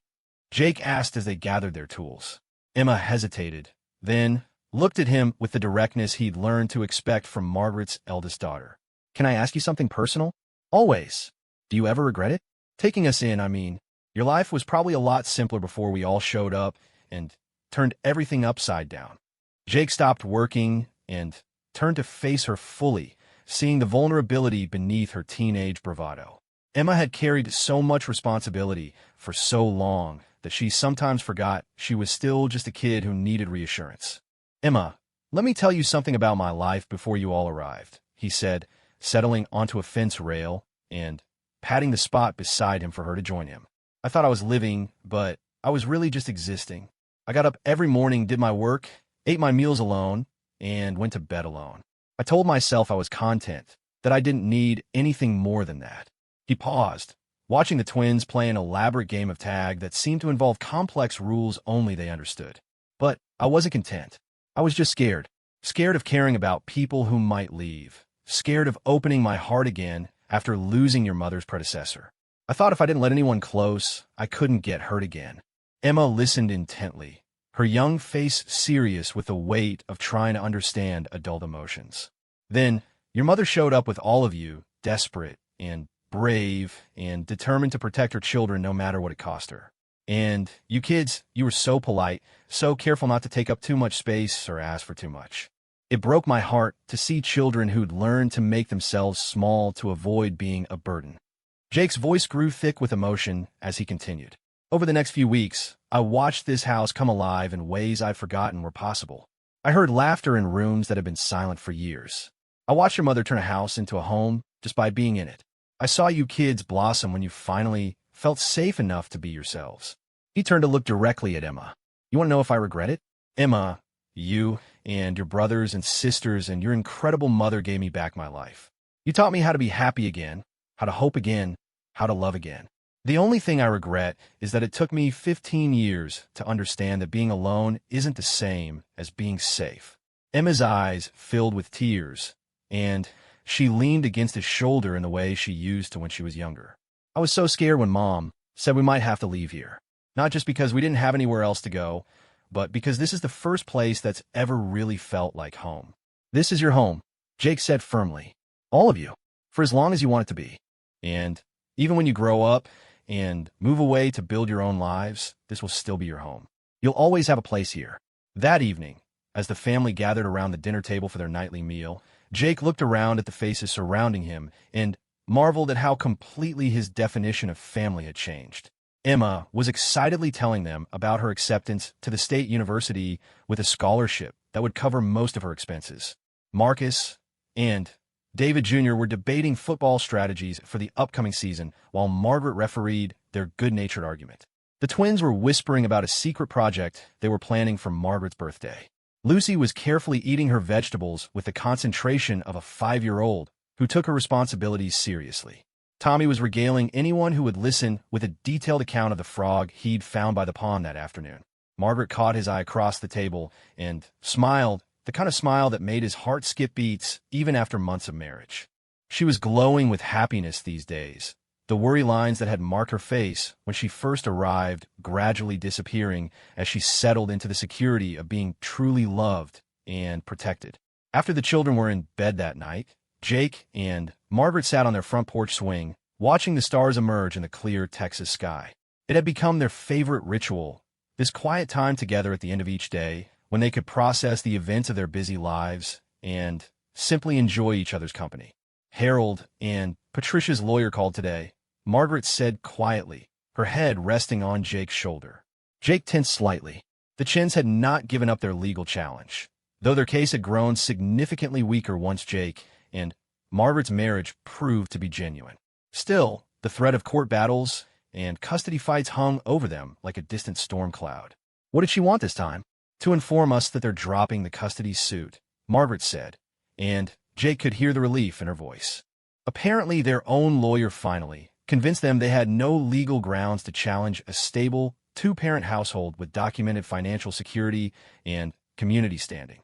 Jake asked as they gathered their tools. Emma hesitated, then looked at him with the directness he'd learned to expect from Margaret's eldest daughter. "Can I ask you something personal?" "Always. Do you ever regret it?" "Taking us in, I mean. Your life was probably a lot simpler before we all showed up and turned everything upside down." Jake stopped working and turned to face her fully, seeing the vulnerability beneath her teenage bravado. Emma had carried so much responsibility for so long that she sometimes forgot she was still just a kid who needed reassurance. "Emma, let me tell you something about my life before you all arrived," he said, settling onto a fence rail and patting the spot beside him for her to join him. "I thought I was living, but I was really just existing. I got up every morning, did my work, ate my meals alone, and went to bed alone. I told myself I was content, that I didn't need anything more than that." He paused, watching the twins play an elaborate game of tag that seemed to involve complex rules only they understood. "But I wasn't content. I was just scared. Scared of caring about people who might leave. Scared of opening my heart again after losing your mother's predecessor." I thought if I didn't let anyone close, I couldn't get hurt again. Emma listened intently, her young face serious with the weight of trying to understand adult emotions. Then, your mother showed up with all of you, desperate and brave and determined to protect her children no matter what it cost her. And you kids, you were so polite, so careful not to take up too much space or ask for too much. It broke my heart to see children who'd learned to make themselves small to avoid being a burden. Jake's voice grew thick with emotion as he continued. Over the next few weeks, I watched this house come alive in ways I'd forgotten were possible. I heard laughter in rooms that had been silent for years. I watched your mother turn a house into a home just by being in it. I saw you kids blossom when you finally felt safe enough to be yourselves. He turned to look directly at Emma. You want to know if I regret it? Emma, you and your brothers and sisters and your incredible mother gave me back my life. You taught me how to be happy again, how to hope again, how to love again. The only thing I regret is that it took me 15 years to understand that being alone isn't the same as being safe. Emma's eyes filled with tears, and she leaned against his shoulder in the way she used to when she was younger. I was so scared when Mom said we might have to leave here. Not just because we didn't have anywhere else to go, but because this is the first place that's ever really felt like home. This is your home, Jake said firmly. All of you, for as long as you want it to be. And even when you grow up and move away to build your own lives, this will still be your home. You'll always have a place here. That evening, as the family gathered around the dinner table for their nightly meal, Jake looked around at the faces surrounding him and marveled at how completely his definition of family had changed. Emma was excitedly telling them about her acceptance to the state university with a scholarship that would cover most of her expenses. Marcus and David Jr. were debating football strategies for the upcoming season while Margaret refereed their good-natured argument. The twins were whispering about a secret project they were planning for Margaret's birthday. Lucy was carefully eating her vegetables with the concentration of a 5-year-old who took her responsibilities seriously. Tommy was regaling anyone who would listen with a detailed account of the frog he'd found by the pond that afternoon. Margaret caught his eye across the table and smiled, the kind of smile that made his heart skip beats even after months of marriage. She was glowing with happiness these days, the worry lines that had marked her face when she first arrived gradually disappearing as she settled into the security of being truly loved and protected. After the children were in bed that night, Jake and Margaret sat on their front porch swing, watching the stars emerge in the clear Texas sky. It had become their favorite ritual, this quiet time together at the end of each day, when they could process the events of their busy lives and simply enjoy each other's company. Harold and Patricia's lawyer called today, Margaret said quietly, her head resting on Jake's shoulder. Jake tensed slightly. The Chins had not given up their legal challenge, though their case had grown significantly weaker once Jake and Margaret's marriage proved to be genuine. Still, the threat of court battles and custody fights hung over them like a distant storm cloud. What did she want this time? To inform us that they're dropping the custody suit, Margaret said, and Jake could hear the relief in her voice. Apparently, their own lawyer finally convinced them they had no legal grounds to challenge a stable, two-parent household with documented financial security and community standing.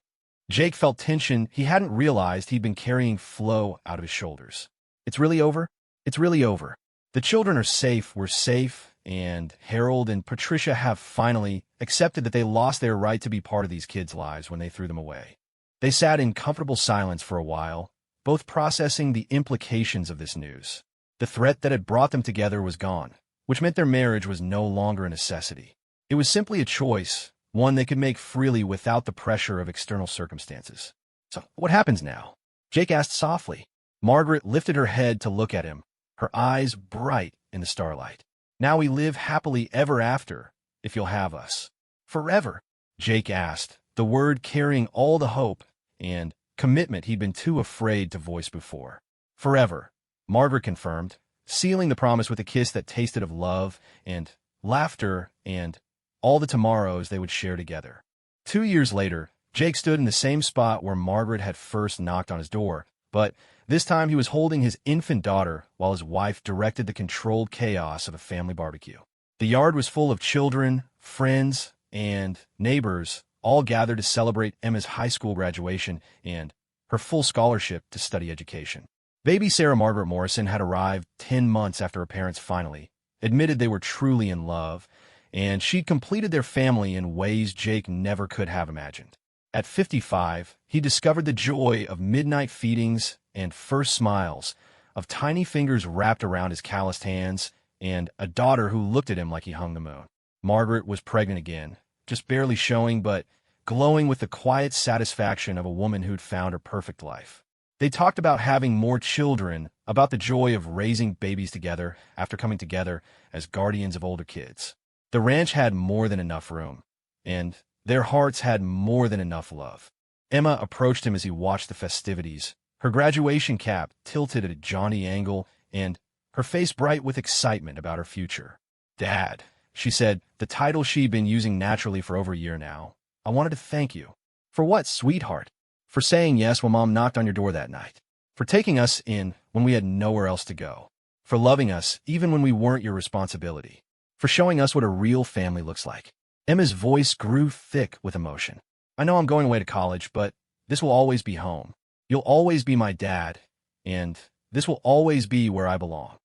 Jake felt tension he hadn't realized he'd been carrying flow out of his shoulders. It's really over? It's really over. The children are safe, we're safe, and Harold and Patricia have finally accepted that they lost their right to be part of these kids' lives when they threw them away. They sat in comfortable silence for a while, both processing the implications of this news. The threat that had brought them together was gone, which meant their marriage was no longer a necessity. It was simply a choice, one they could make freely without the pressure of external circumstances. So, what happens now? Jake asked softly. Margaret lifted her head to look at him, her eyes bright in the starlight. Now we live happily ever after, if you'll have us. Forever? Jake asked, the word carrying all the hope and commitment he'd been too afraid to voice before. Forever, Margaret confirmed, sealing the promise with a kiss that tasted of love and laughter and all the tomorrows they would share together. 2 years later, Jake stood in the same spot where Margaret had first knocked on his door, but this time he was holding his infant daughter while his wife directed the controlled chaos of a family barbecue. The yard was full of children, friends, and neighbors, all gathered to celebrate Emma's high school graduation and her full scholarship to study education. Baby Sarah Margaret Morrison had arrived 10 months after her parents finally admitted they were truly in love, and she'd completed their family in ways Jake never could have imagined. At 55, he discovered the joy of midnight feedings and first smiles, of tiny fingers wrapped around his calloused hands, and a daughter who looked at him like he hung the moon. Margaret was pregnant again, just barely showing, but glowing with the quiet satisfaction of a woman who'd found her perfect life. They talked about having more children, about the joy of raising babies together after coming together as guardians of older kids. The ranch had more than enough room, and their hearts had more than enough love. Emma approached him as he watched the festivities, her graduation cap tilted at a jaunty angle, and her face bright with excitement about her future. "Dad," she said, the title she'd been using naturally for over a year now, "I wanted to thank you." "For what, sweetheart?" "For saying yes when Mom knocked on your door that night. For taking us in when we had nowhere else to go. For loving us even when we weren't your responsibility. For showing us what a real family looks like." Emma's voice grew thick with emotion. "I know I'm going away to college, but this will always be home. You'll always be my dad, and this will always be where I belong."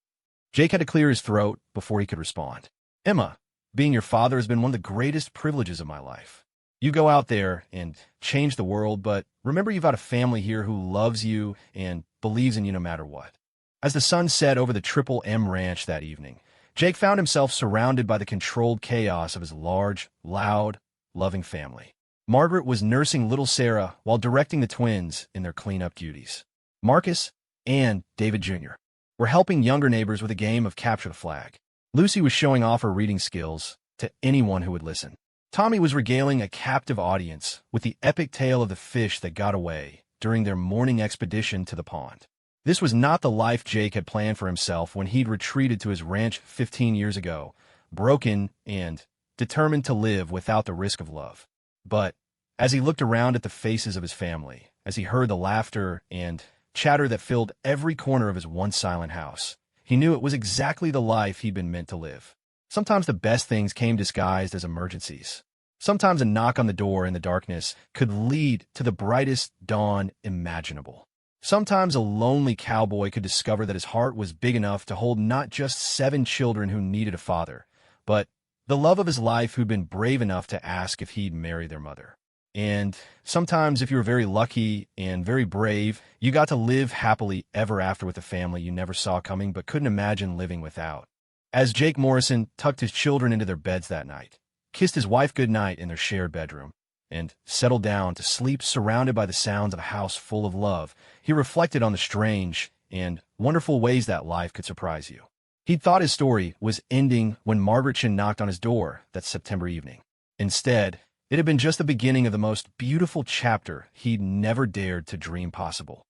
Jake had to clear his throat before he could respond. "Emma, being your father has been one of the greatest privileges of my life. You go out there and change the world, but remember you've got a family here who loves you and believes in you no matter what." As the sun set over the Triple M Ranch that evening, Jake found himself surrounded by the controlled chaos of his large, loud, loving family. Margaret was nursing little Sarah while directing the twins in their cleanup duties. Marcus and David Jr. were helping younger neighbors with a game of capture the flag. Lucy was showing off her reading skills to anyone who would listen. Tommy was regaling a captive audience with the epic tale of the fish that got away during their morning expedition to the pond. This was not the life Jake had planned for himself when he'd retreated to his ranch 15 years ago, broken and determined to live without the risk of love. But as he looked around at the faces of his family, as he heard the laughter and chatter that filled every corner of his once silent house, he knew it was exactly the life he'd been meant to live. Sometimes the best things came disguised as emergencies. Sometimes a knock on the door in the darkness could lead to the brightest dawn imaginable. Sometimes a lonely cowboy could discover that his heart was big enough to hold not just 7 children who needed a father, but the love of his life who'd been brave enough to ask if he'd marry their mother. And sometimes, if you were very lucky and very brave, you got to live happily ever after with a family you never saw coming but couldn't imagine living without. As Jake Morrison tucked his children into their beds that night, kissed his wife goodnight in their shared bedroom, and settled down to sleep surrounded by the sounds of a house full of love, he reflected on the strange and wonderful ways that life could surprise you. He'd thought his story was ending when Margaret knocked on his door that September evening. Instead, it had been just the beginning of the most beautiful chapter he'd never dared to dream possible.